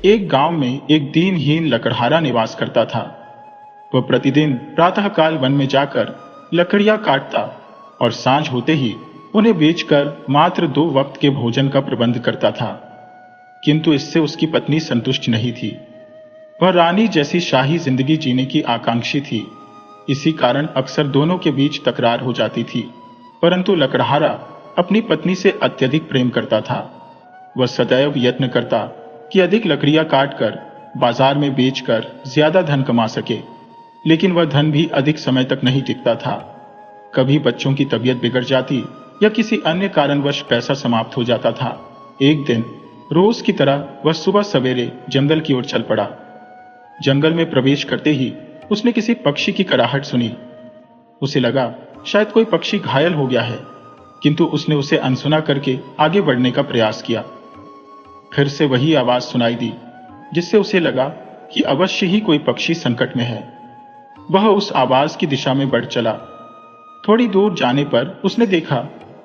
एक गांव में एक दीनहीन लकड़हारा निवास करता था। वह प्रतिदिन प्रातःकाल वन में जाकर लकड़ियां काटता और सांझ होते ही उन्हें बेचकर मात्र 2 वक्त के भोजन का प्रबंध करता था। किंतु इससे उसकी पत्नी संतुष्ट नहीं थी। वह रानी जैसी शाही जिंदगी जीने की आकांक्षी थी। इसी कारण अक्सर दोनों के बीच तकरार हो जाती थी। परंतु लकड़हारा अपनी पत्नी से अत्यधिक प्रेम करता था। वह सदैव यत्न करता कि अधिक लकड़ियां काटकर बाजार में बेचकर ज्यादा धन कमा सके, लेकिन वह धन भी अधिक समय तक नहीं टिकता था। कभी बच्चों की तबीयत बिगड़ जाती या किसी अन्य कारणवश पैसा समाप्त हो जाता था। एक दिन रोज की तरह वह सुबह सवेरे जंगल की ओर चल पड़ा। जंगल में प्रवेश करते ही उसने किसी पक्षी की कराहट सुनी। उसे लगा शायद कोई पक्षी घायल हो गया है, किंतु उसने उसे अनसुना करके आगे बढ़ने का प्रयास किया। फिर से वही आवाज सुनाई दी, जिससे उसे लगा कि अवश्य ही कोई पक्षी संकट में है। वह उस आवाज की दिशा में बढ़ चला। थोड़ी दूर जाने पर उसने देखा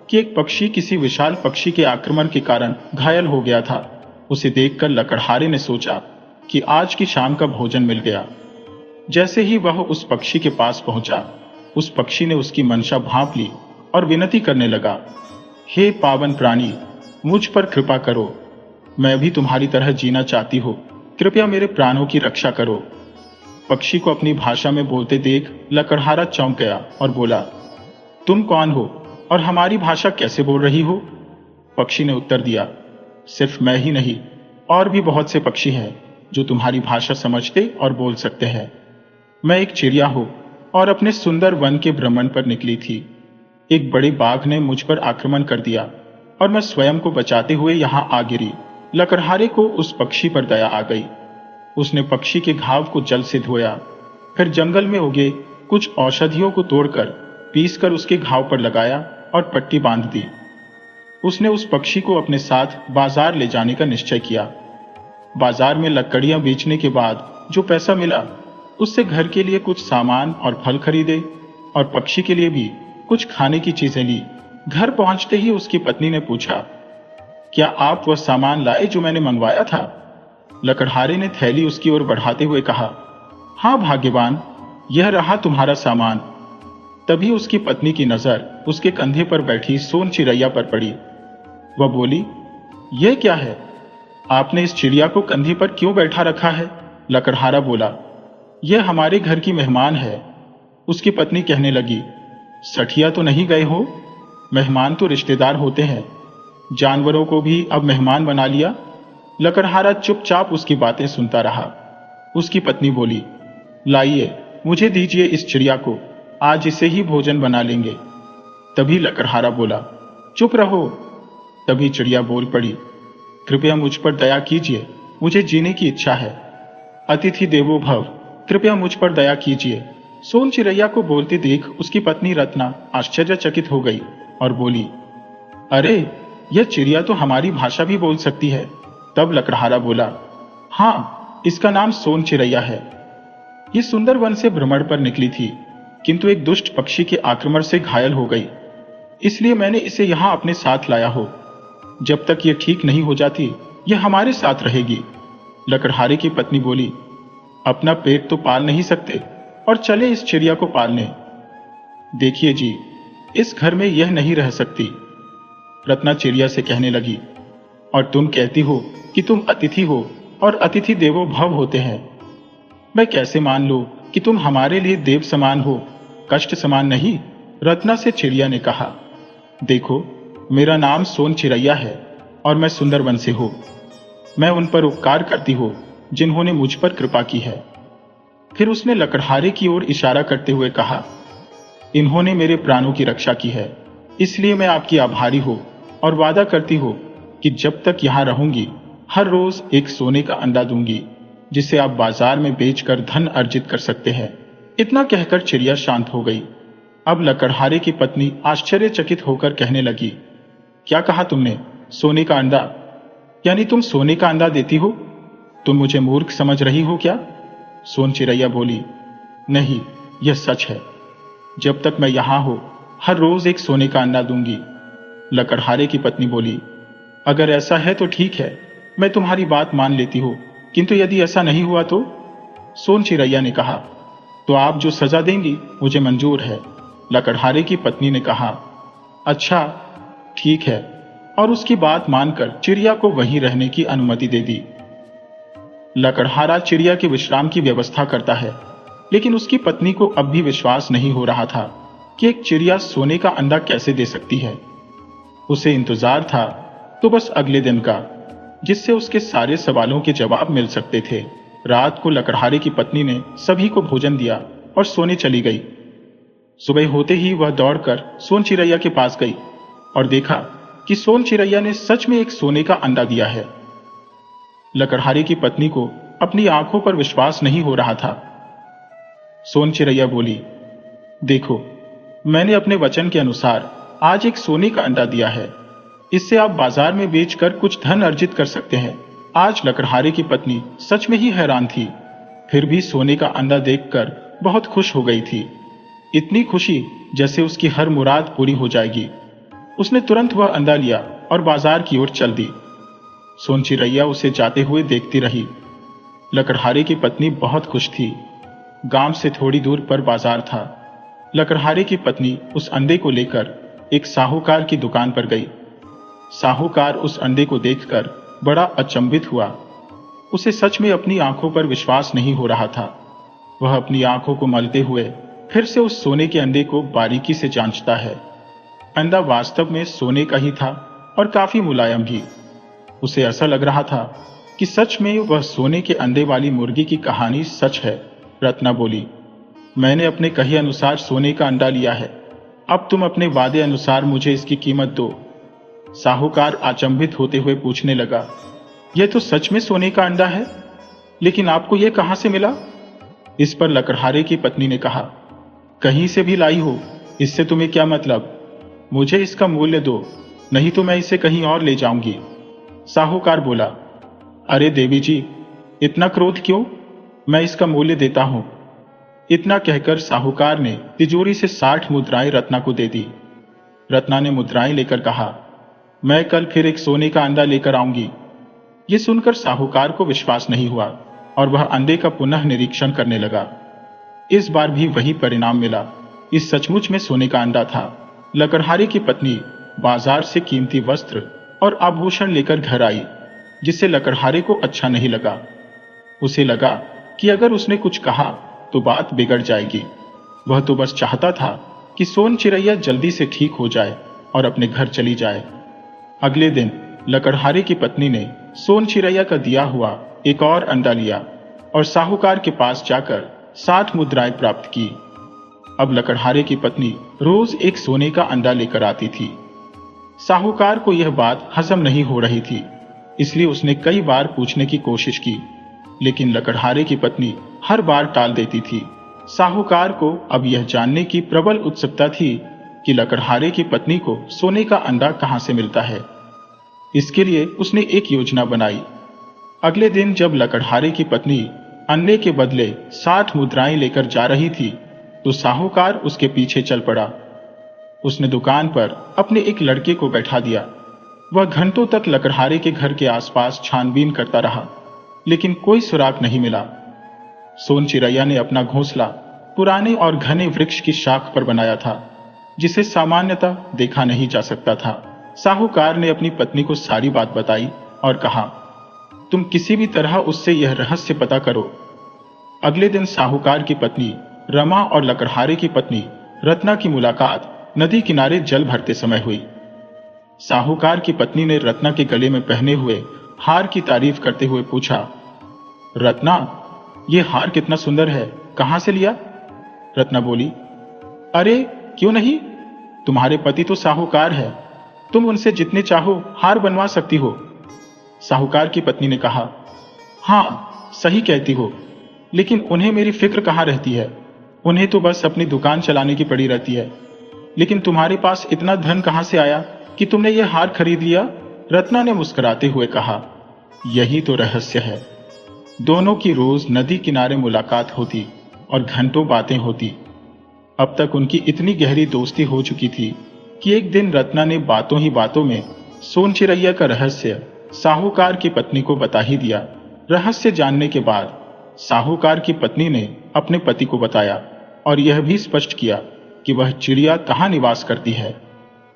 कि एक पक्षी किसी विशाल पक्षी के आक्रमण के कारण घायल हो गया था। उसे देखकर लकड़हारे ने सोचा कि आज की शाम का भोजन मिल गया। जैसे ही वह उस पक्षी के पास पहुंचा, उस पक्षी ने उसकी मंशा भांप ली और विनती करने लगा, हे पावन प्राणी, मुझ पर कृपा करो। मैं भी तुम्हारी तरह जीना चाहती हूँ। कृपया मेरे प्राणों की रक्षा करो। पक्षी को अपनी भाषा में बोलते देख लकड़हारा चौंक गया और बोला, तुम कौन हो और हमारी भाषा कैसे बोल रही हो? पक्षी ने उत्तर दिया, सिर्फ मैं ही नहीं, और भी बहुत से पक्षी हैं जो तुम्हारी भाषा समझते और बोल सकते हैं। मैं एक चिड़िया हूं और अपने सुंदर वन के भ्रमण पर निकली थी। एक बड़े बाघ ने मुझ पर आक्रमण कर दिया और मैं स्वयं को बचाते हुए यहां आ गिरी। लकड़हारे को उस पक्षी पर दया आ गई। उसने पक्षी के घाव को जल से धोया, फिर जंगल में उगे कुछ औषधियों को तोड़कर पीसकर उसके घाव पर लगाया और पट्टी बांध दी। उसने उस पक्षी को अपने साथ बाजार ले जाने का निश्चय किया। बाजार में लकड़ियां बेचने के बाद जो पैसा मिला, उससे घर के लिए कुछ सामान और फल खरीदे और पक्षी के लिए भी कुछ खाने की चीजें ली। घर पहुंचते ही उसकी पत्नी ने पूछा, क्या आप वह सामान लाए जो मैंने मंगवाया था? लकड़हारे ने थैली उसकी ओर बढ़ाते हुए कहा, हाँ भाग्यवान, यह रहा तुम्हारा सामान। तभी उसकी पत्नी की नजर उसके कंधे पर बैठी सोन चिड़ैया पर पड़ी। वह बोली, यह क्या है? आपने इस चिड़िया को कंधे पर क्यों बैठा रखा है? लकड़हारा बोला, यह हमारे घर की मेहमान है। उसकी पत्नी कहने लगी, सठिया तो नहीं गए हो? मेहमान तो रिश्तेदार होते हैं। जानवरों को भी अब मेहमान बना लिया। लकड़हारा चुपचाप उसकी बातें सुनता रहा। उसकी पत्नी बोली, लाइए, मुझे दीजिए इस चिड़िया को, आज इसे ही भोजन बना लेंगे। तभी लकड़हारा बोला, चुप रहो। तभी चिड़िया बोल पड़ी, कृपया मुझ पर दया कीजिए, मुझे जीने की इच्छा है। अतिथि देवो भव, कृपया मुझ पर दया कीजिए। सोन चिड़ैया को बोलते देख उसकी पत्नी रत्ना आश्चर्यचकित हो गई और बोली, अरे, यह चिड़िया तो हमारी भाषा भी बोल सकती है। तब लकड़हारा बोला, हाँ, इसका नाम सोन चिड़ैया है। ये सुंदर वन से भ्रमण पर निकली थी, किंतु एक दुष्ट पक्षी के आक्रमण से घायल हो गई, इसलिए मैंने इसे यहां अपने साथ लाया हो। जब तक ये ठीक नहीं हो जाती, यह हमारे साथ रहेगी। लकड़हारे की पत्नी बोली, अपना पेट तो पाल नहीं सकते और चले इस चिड़िया को पालने। देखिए जी, इस घर में यह नहीं रह सकती। रत्ना चिड़िया से कहने लगी, और तुम कहती हो कि तुम अतिथि हो और अतिथि देवो भव होते हैं। मैं कैसे मान लूं कि तुम हमारे लिए देव समान हो, कष्ट समान नहीं? रत्ना से चिड़िया ने कहा, देखो, मेरा नाम सोन चिड़ैया है और मैं सुंदर वन से हूं। मैं उन पर उपकार करती हूं जिन्होंने मुझ पर कृपा की है। फिर उसने लकड़हारे की ओर इशारा करते हुए कहा, इन्होंने मेरे प्राणों की रक्षा की है, इसलिए मैं आपकी आभारी हूं और वादा करती हूं कि जब तक यहां रहूंगी, हर रोज एक सोने का अंडा दूंगी, जिसे आप बाजार में बेचकर धन अर्जित कर सकते हैं। इतना कहकर चिड़िया शांत हो गई। अब लकड़हारे की पत्नी आश्चर्यचकित होकर कहने लगी, क्या कहा तुमने? सोने का अंडा? यानी तुम सोने का अंडा देती हो? तुम मुझे मूर्ख समझ रही हो क्या? सोन चिड़ैया बोली, नहीं, यह सच है। जब तक मैं यहां हूं, हर रोज एक सोने का अंडा दूंगी। लकड़हारे की पत्नी बोली, अगर ऐसा है तो ठीक है, मैं तुम्हारी बात मान लेती हूँ, किंतु यदि ऐसा नहीं हुआ तो? सोन चिरैया ने कहा, तो आप जो सजा देंगी मुझे मंजूर है। लकड़हारे की पत्नी ने कहा, अच्छा ठीक है, और उसकी बात मानकर चिड़िया को वहीं रहने की अनुमति दे दी। लकड़हारा चिड़िया के विश्राम की व्यवस्था करता है, लेकिन उसकी पत्नी को अब भी विश्वास नहीं हो रहा था कि एक चिड़िया सोने का अंडा कैसे दे सकती है। उसे इंतजार था तो बस अगले दिन का, जिससे उसके सारे सवालों के जवाब मिल सकते थे। रात को लकड़हारे की पत्नी ने सभी को भोजन दिया और सोने चली गई। सुबह होते ही वह दौड़कर सोन चिरैया के पास गई और देखा कि सोन चिरैया ने सच में एक सोने का अंडा दिया है। लकड़हारे की पत्नी को अपनी आंखों पर विश्वास नहीं हो रहा था। सोन चिरैया बोली, देखो, मैंने अपने वचन के अनुसार आज एक सोने का अंडा दिया है। इससे आप बाजार में बेचकर कुछ धन अर्जित कर सकते हैं। आज लकड़हारे की पत्नी सच में ही हैरान थी, फिर भी सोने का अंडा देखकर बहुत खुश हो गई थी। इतनी खुशी जैसे उसकी हर मुराद पूरी हो जाएगी। उसने तुरंत वह अंडा लिया और बाजार की ओर चल दी। सोन चिरैया उसे जाते हुए देखती रही। लकड़हारे की पत्नी बहुत खुश थी। गांव से थोड़ी दूर पर बाजार था। लकड़हारे की पत्नी उस अंडे को लेकर एक साहूकार की दुकान पर गई। साहूकार उस अंडे को देखकर बड़ा अचंभित हुआ। उसे सच में अपनी आंखों पर विश्वास नहीं हो रहा था। वह अपनी आंखों को मलते हुए फिर से उस सोने के अंडे को बारीकी से जांचता है। अंडा वास्तव में सोने का ही था और काफी मुलायम भी। उसे ऐसा लग रहा था कि सच में वह सोने के अंडे वाली मुर्गी की कहानी सच है। रत्ना बोली, मैंने अपने कहे अनुसार सोने का अंडा लिया है। अब तुम अपने वादे अनुसार मुझे इसकी कीमत दो। साहूकार अचंभित होते हुए पूछने लगा, यह तो सच में सोने का अंडा है, लेकिन आपको यह कहां से मिला? इस पर लकड़हारे की पत्नी ने कहा, कहीं से भी लाई हो, इससे तुम्हें क्या मतलब? मुझे इसका मूल्य दो, नहीं तो मैं इसे कहीं और ले जाऊंगी। साहूकार बोला, अरे देवी जी, इतना क्रोध क्यों? मैं इसका मूल्य देता हूं। इतना कहकर साहूकार ने तिजोरी से 60 मुद्राएं रत्ना को दे दी। रत्ना ने मुद्राएं लेकर कहा, मैं कल फिर एक सोने का अंडा लेकर आऊंगी। यह सुनकर साहूकार को विश्वास नहीं हुआ और वह अंडे का पुनः निरीक्षण करने लगा। इस बार भी वही परिणाम मिला। इस सचमुच में सोने का अंडा था। लकड़हारे की पत्नी बाजार से कीमती वस्त्र और आभूषण लेकर घर आई, जिससे लकड़हारे को अच्छा नहीं लगा। उसे लगा कि अगर उसने कुछ कहा तो बात बिगड़ जाएगी। वह तो बस चाहता था कि सोन चिरैया जल्दी से ठीक हो जाए और अपने घर चली जाए। अगले दिन लकड़हारे की पत्नी ने सोन चिरैया का दिया हुआ एक और अंडा लिया और साहूकार के पास जाकर 60 मुद्राएं प्राप्त की। अब लकड़हारे की पत्नी रोज एक सोने का अंडा लेकर आती थी। साहूकार को यह बात हजम नहीं हो रही थी, इसलिए उसने कई बार पूछने की कोशिश की, लेकिन लकड़हारे की पत्नी हर बार टाल देती थी। साहूकार को अब यह जानने की प्रबल उत्सुकता थी कि लकड़हारे की पत्नी को सोने का अंडा कहां से मिलता है। इसके लिए उसने एक योजना बनाई। अगले दिन जब लकड़हारे की पत्नी अंडे के बदले 60 मुद्राएं लेकर जा रही थी, तो साहूकार उसके पीछे चल पड़ा। उसने दुकान पर अपने एक लड़के को बैठा दिया। वह घंटों तक लकड़हारे के घर के आसपास छानबीन करता रहा, लेकिन कोई सुराग नहीं मिला। सोन चिरैया ने अपना घोंसला पुराने और घने वृक्ष की शाख पर बनाया था, जिसे सामान्यतः देखा नहीं जा सकता था। साहूकार ने अपनी पत्नी को सारी बात बताई और कहा, तुम किसी भी तरह उससे यह रहस्य पता करो। अगले दिन साहूकार की पत्नी रमा और लकड़हारे की पत्नी रत्ना की मुलाकात नदी किनारे जल भरते समय हुई। साहूकार की पत्नी ने रत्ना के गले में पहने हुए हार की तारीफ करते हुए पूछा, रत्ना, ये हार कितना सुंदर है, कहां से लिया? रत्ना बोली, अरे क्यों नहीं, तुम्हारे पति तो साहूकार है, तुम उनसे जितने चाहो हार बनवा सकती हो। साहूकार की पत्नी ने कहा, हाँ सही कहती हो, लेकिन उन्हें मेरी फिक्र कहाँ रहती है। उन्हें तो बस अपनी दुकान चलाने की पड़ी रहती है। लेकिन तुम्हारे पास इतना धन कहां से आया कि तुमने यह हार खरीद लिया? रत्ना ने मुस्कुराते हुए कहा, यही तो रहस्य है। दोनों की रोज नदी किनारे मुलाकात होती और घंटों बातें होती। अब तक उनकी इतनी गहरी दोस्ती हो चुकी थी कि एक दिन रत्ना ने बातों ही बातों में सोन चिरैया का रहस्य साहूकार की पत्नी को बता ही दिया। रहस्य जानने के बाद साहूकार की पत्नी ने अपने पति को बताया और यह भी स्पष्ट किया कि वह चिड़िया कहाँ निवास करती है।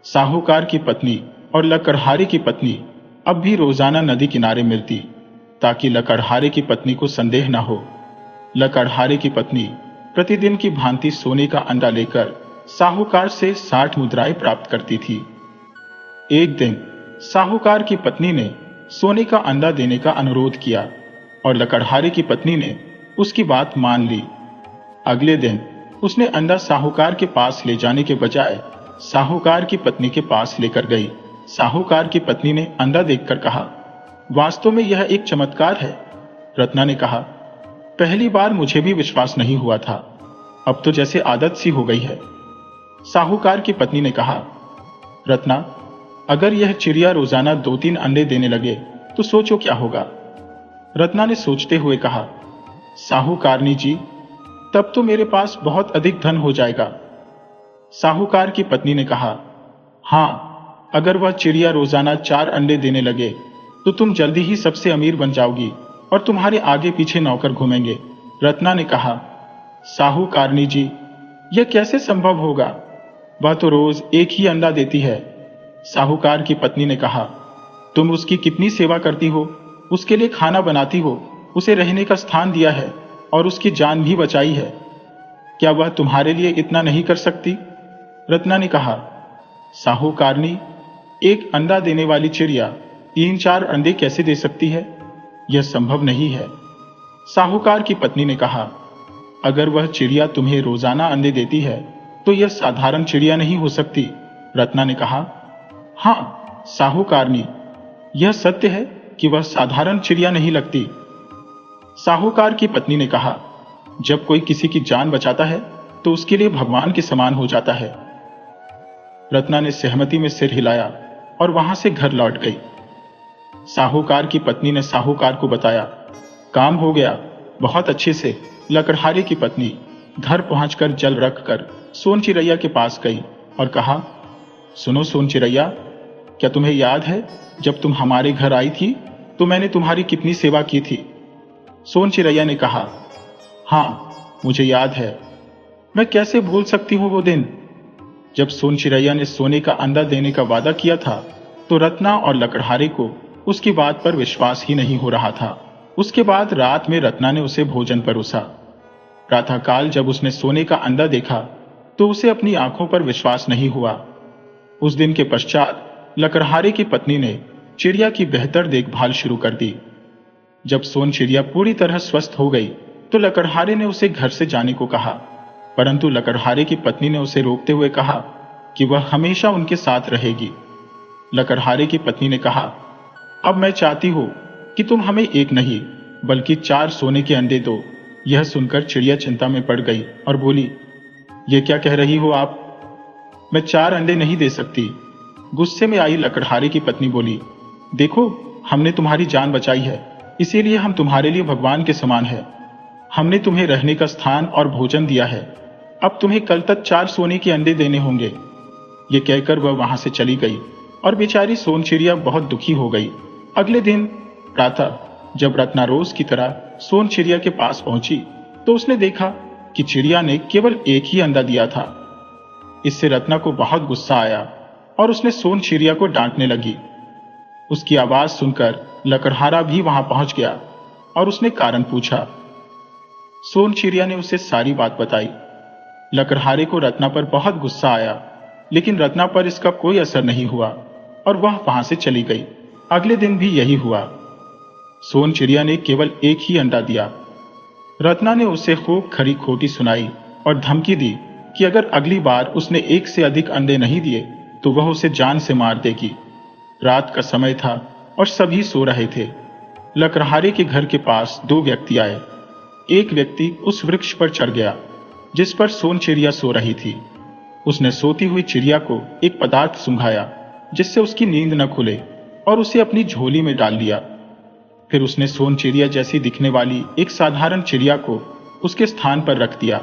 साहूकार की पत्नी और लकड़हारे की पत्नी अब भी रोजाना नदी किनारे मिलती, ताकि लकड़हारे की पत्नी को संदेह न हो। लकड़हारे की पत्नी प्रतिदिन की भांति सोने का अंडा लेकर साहूकार से 60 मुद्राएं प्राप्त करती थी। एक दिन साहूकार की पत्नी ने सोने का अंडा देने का अनुरोध किया और लकड़हारे की पत्नी ने उसकी बात मान ली। अगले दिन उसने अंडा साहूकार के पास ले जाने के बजाय साहूकार की पत्नी के पास लेकर गई। साहूकार की पत्नी ने अंडा देखकर कहा, वास्तव में यह एक चमत्कार है। रत्ना ने कहा, पहली बार मुझे भी विश्वास नहीं हुआ था, अब तो जैसे आदत सी हो गई है। साहूकार की पत्नी ने कहा, रत्ना, अगर यह चिड़िया रोजाना 2-3 अंडे देने लगे तो सोचो क्या होगा। रत्ना ने सोचते हुए कहा, साहूकारनी जी, तब तो मेरे पास बहुत अधिक धन हो जाएगा। साहूकार की पत्नी ने कहा, हाँ, अगर वह चिड़िया रोजाना 4 अंडे देने लगे तो तुम जल्दी ही सबसे अमीर बन जाओगी और तुम्हारे आगे पीछे नौकर घूमेंगे। रत्ना ने कहा, साहूकारनी जी, यह कैसे संभव होगा? वह तो रोज एक ही अंडा देती है। साहूकार की पत्नी ने कहा, तुम उसकी कितनी सेवा करती हो, उसके लिए खाना बनाती हो, उसे रहने का स्थान दिया है और उसकी जान भी बचाई है। क्या वह तुम्हारे लिए इतना नहीं कर सकती? रत्ना ने कहा, साहूकारनी, एक अंडा देने वाली चिड़िया 3-4 अंडे कैसे दे सकती है? यह संभव नहीं है। साहूकार की पत्नी ने कहा, अगर वह चिड़िया तुम्हें रोजाना अंडे देती है तो यह साधारण चिड़िया नहीं हो सकती। रत्ना ने कहा, हाँ साहूकारनी, यह सत्य है कि वह साधारण चिड़िया नहीं लगती। साहूकार की पत्नी ने कहा, जब कोई किसी की जान बचाता है तो उसके लिए भगवान के समान हो जाता है। रत्ना ने सहमति में सिर हिलाया और वहां से घर लौट गई। साहूकार की पत्नी ने साहूकार को बताया, काम हो गया, बहुत अच्छे से। लकड़हारे की पत्नी घर पहुंचकर जल रखकर सोन चिड़ैया के पास गई और कहा, सुनो सोन चिड़ैया, क्या तुम्हें याद है जब तुम हमारे घर आई थी तो मैंने तुम्हारी कितनी सेवा की थी? सोन चिड़ैया ने कहा, हाँ मुझे याद है, मैं कैसे भूल सकती हूँ वो दिन। जब सोन चिड़ैया ने सोने का अंडा देने का वादा किया था तो रत्ना और लकड़हारे को उसकी बात पर विश्वास ही नहीं हो रहा था। उसके बाद रात में रत्ना ने उसे भोजन परोसा। प्रातःकाल जब उसने सोने का अंडा देखा तो उसे अपनी आंखों पर विश्वास नहीं हुआ। उस दिन के पश्चात लकड़हारे की पत्नी ने चिड़िया की बेहतर देखभाल शुरू कर दी। जब सोन चिड़िया पूरी तरह स्वस्थ हो गई तो लकड़हारे ने उसे घर से जाने को कहा, परंतु लकड़हारे की पत्नी ने उसे रोकते हुए कहा कि वह हमेशा उनके साथ रहेगी। लकड़हारे की पत्नी ने कहा, अब मैं चाहती हूं कि तुम हमें एक नहीं बल्कि 4 सोने के अंडे दो। यह सुनकर चिड़िया चिंता में पड़ गई और बोली, ये क्या कह रही हो आप? मैं 4 अंडे नहीं दे सकती। गुस्से में आई लकड़हारे की पत्नी बोली, देखो, हमने तुम्हारी जान बचाई है, इसीलिए हम तुम्हारे लिए भगवान के समान है। हमने तुम्हें रहने का स्थान और भोजन दिया है, अब तुम्हें कल तक 4 सोने के अंडे देने होंगे। ये कहकर वह वहां से चली गई और बेचारी सोन चिड़िया बहुत दुखी हो गई। अगले दिन प्रातः जब रत्ना रोज की तरह सोन चिड़िया के पास पहुंची तो उसने देखा कि चिड़िया ने केवल एक ही अंडा दिया था। इससे रत्ना को बहुत गुस्सा आया और उसने सोन चिड़िया को डांटने लगी। उसकी आवाज सुनकर लकड़हारा भी वहां पहुंच गया और उसने कारण पूछा। सोन चिड़िया ने उसे सारी बात बताई। लकड़हारे को रत्ना पर बहुत गुस्सा आया, लेकिन रत्ना पर इसका कोई असर नहीं हुआ और वह वहां से चली गई। अगले दिन भी यही हुआ। सोन चिड़िया ने केवल एक ही अंडा दिया। रत्ना ने उसे खूब खरी खोटी सुनाई और धमकी दी कि अगर अगली बार उसने एक से अधिक अंडे नहीं दिए तो वह उसे जान से मार देगी। रात का समय था और सभी सो रहे थे। लकड़हारे के घर के पास 2 व्यक्ति आए। एक व्यक्ति उस वृक्ष पर चढ़ गया जिस पर सोन चिड़िया सो रही थी। उसने सोती हुई चिड़िया को एक पदार्थ सूंघाया जिससे उसकी नींद न खुले और उसे अपनी झोली में डाल लिया। फिर उसने सोन चिड़िया जैसी दिखने वाली एक साधारण चिड़िया को उसके स्थान पर रख दिया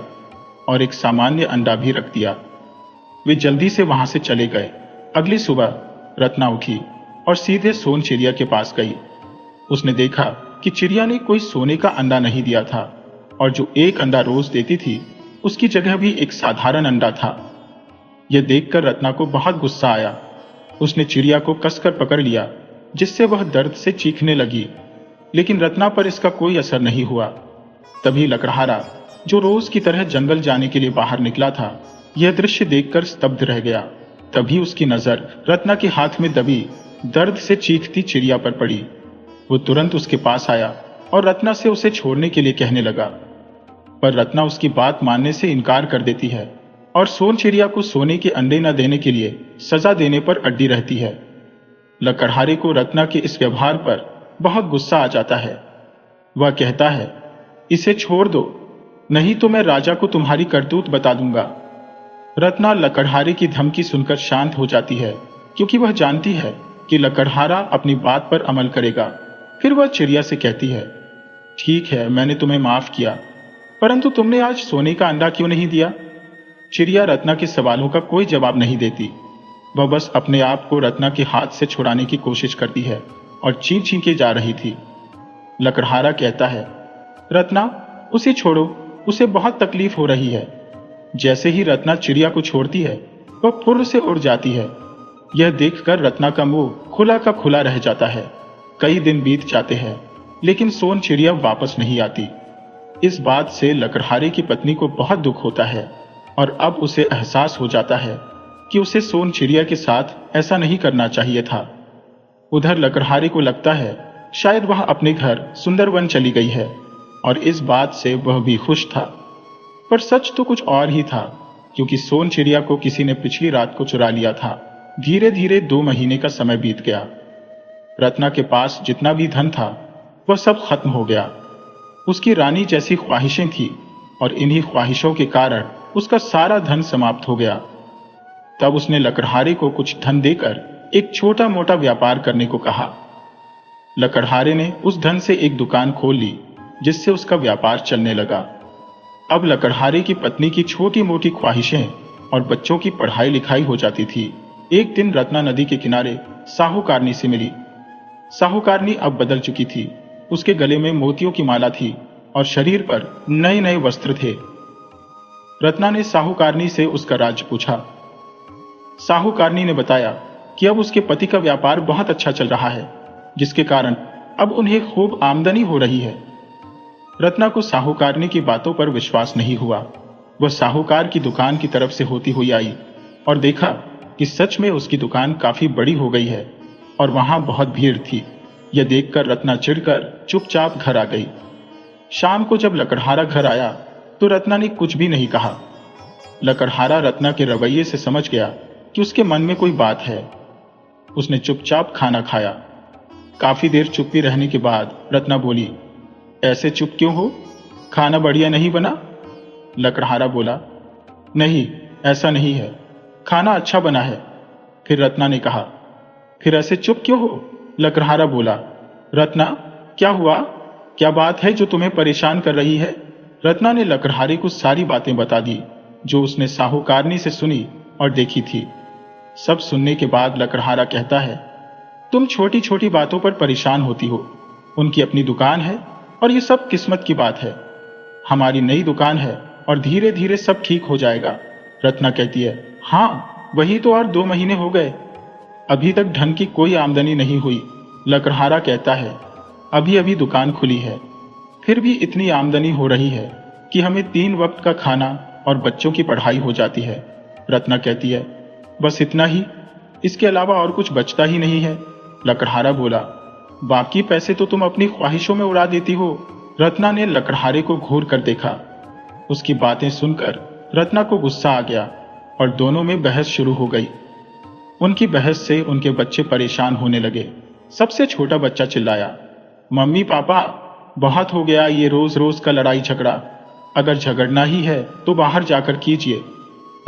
और एक सामान्य अंडा भी रख दिया। वे जल्दी से वहां से चले गए। अगली सुबह रत्ना उठी और सीधे सोन चिड़िया के पास गई। उसने देखा कि चिड़िया ने कोई सोने का अंडा नहीं दिया था और जो एक अंडा रोज देती थी उसकी जगह भी एक साधारण अंडा था। यह देखकर रत्ना को बहुत गुस्सा आया। उसने चिड़िया को कसकर पकड़ लिया जिससे वह दर्द से चीखने लगी, लेकिन रत्ना पर इसका कोई असर नहीं हुआ। तभी लकड़हारा, जो रोज की तरह जंगल जाने के लिए बाहर निकला था, यह दृश्य देखकर स्तब्ध रह गया। तभी उसकी नजर रत्ना के हाथ में दबी दर्द से चीखती चिड़िया पर पड़ी। वो तुरंत उसके पास आया और रत्ना से उसे छोड़ने के लिए कहने लगा, पर रत्ना उसकी बात मानने से इनकार कर देती है और सोन चिड़िया को सोने के अंडे न देने के लिए सजा देने पर अड्डी रहती है। लकड़हारे को रत्ना के इस व्यवहार पर बहुत गुस्सा आ जाता है। वह कहता है, इसे छोड़ दो, नहीं तो मैं राजा को तुम्हारी करतूत बता दूंगा। रत्ना लकड़हारे की धमकी सुनकर शांत हो जाती है, क्योंकि वह जानती है कि लकड़हारा अपनी बात पर अमल करेगा। फिर वह चिड़िया से कहती है, ठीक है, मैंने तुम्हें माफ किया, परंतु तुमने आज सोने का अंडा क्यों नहीं दिया? चिड़िया रत्ना के सवालों का कोई जवाब नहीं देती। वह बस अपने आप को रत्ना के हाथ से छुड़ाने की कोशिश करती है और चीं चीं के जा रही थी। लकड़हारा कहता है, रत्ना, उसे छोड़ो, उसे बहुत तकलीफ हो रही है। जैसे ही रत्ना चिड़िया को छोड़ती है, वह फुर्र से उड़ जाती है। यह देखकर रत्ना का मुंह खुला का खुला रह जाता है। कई दिन बीत जाते हैं, लेकिन सोन चिड़िया वापस नहीं आती। इस बात से लकड़हारे की पत्नी को बहुत दुख होता है और अब उसे एहसास हो जाता है कि उसे सोन चिड़िया के साथ ऐसा नहीं करना चाहिए था। उधर लकड़हारे को लगता है शायद वह अपने घर सुंदरवन चली गई है और इस बात से वह भी खुश था। पर सच तो कुछ और ही था, क्योंकि सोन चिड़िया को किसी ने पिछली रात को चुरा लिया था। धीरे धीरे 2 महीने का समय बीत गया। रत्ना के पास जितना भी धन था वह सब खत्म हो गया। उसकी रानी जैसी ख्वाहिशें थी और इन्हीं ख्वाहिशों के कारण उसका सारा धन समाप्त हो गया। तब उसने लकड़हारे को कुछ धन देकर एक छोटा मोटा व्यापार करने को कहा। लकड़हारे ने उस धन से एक दुकान खोल ली, जिससे उसका व्यापार चलने लगा। अब लकड़हारे की पत्नी की छोटी मोटी ख्वाहिशें और बच्चों की पढ़ाई लिखाई हो जाती थी। एक दिन रत्ना नदी के किनारे साहूकारनी से मिली। साहूकारनी अब बदल चुकी थी। उसके गले में मोतियों की माला थी और शरीर पर नए नए वस्त्र थे। रत्ना ने साहूकारनी से उसका राज पूछा। साहूकारनी ने बताया कि अब उसके पति का व्यापार बहुत अच्छा चल रहा है, जिसके कारण अब उन्हें खूब आमदनी हो रही है। रत्ना को साहूकारनी की बातों पर विश्वास नहीं हुआ। वह साहूकार की दुकान की तरफ से होती हुई आई और देखा कि सच में उसकी दुकान काफी बड़ी हो गई है और वहां बहुत भीड़ थी। यह देखकर रत्ना चिढ़कर चुपचाप घर आ गई। शाम को जब लकड़हारा घर आया तो रत्ना ने कुछ भी नहीं कहा। लकड़हारा रत्ना के रवैये से समझ गया कि उसके मन में कोई बात है। उसने चुपचाप खाना खाया। काफी देर चुप्पी रहने के बाद रत्ना बोली, ऐसे चुप क्यों हो? खाना बढ़िया नहीं बना? लकड़हारा बोला, नहीं, ऐसा नहीं है, खाना अच्छा बना है। फिर रत्ना ने कहा, फिर ऐसे चुप क्यों हो? लकड़हारा बोला, रत्ना, क्या हुआ? क्या बात है जो तुम्हें परेशान कर रही है? रत्ना ने लकड़हारे को सारी बातें बता दी जो उसने साहूकारनी से सुनी और देखी थी। सब सुनने के बाद लकड़हारा कहता है, तुम छोटी छोटी बातों पर परेशान होती हो। उनकी अपनी दुकान है और ये सब किस्मत की बात है। हमारी नई दुकान है और धीरे धीरे सब ठीक हो जाएगा। रत्ना कहती है, हाँ, वही तो और 2 महीने हो गए, अभी तक धन की कोई आमदनी नहीं हुई। लकड़हारा कहता है, अभी अभी दुकान खुली है, फिर भी इतनी आमदनी हो रही है कि हमें 3 वक्त का खाना और बच्चों की पढ़ाई हो जाती है। रत्ना कहती है, बस इतना ही, इसके अलावा और कुछ बचता ही नहीं है। लकड़हारा बोला, बाकी पैसे तो तुम अपनी ख्वाहिशों में उड़ा देती हो। रत्ना ने लकड़हारे को घूर कर देखा। उसकी बातें सुनकर रत्ना को गुस्सा आ गया और दोनों में बहस शुरू हो गई। उनकी बहस से उनके बच्चे परेशान होने लगे। सबसे छोटा बच्चा चिल्लाया, मम्मी पापा, बहुत हो गया ये रोज रोज का लड़ाई झगड़ा। अगर झगड़ना ही है तो बाहर जाकर कीजिए,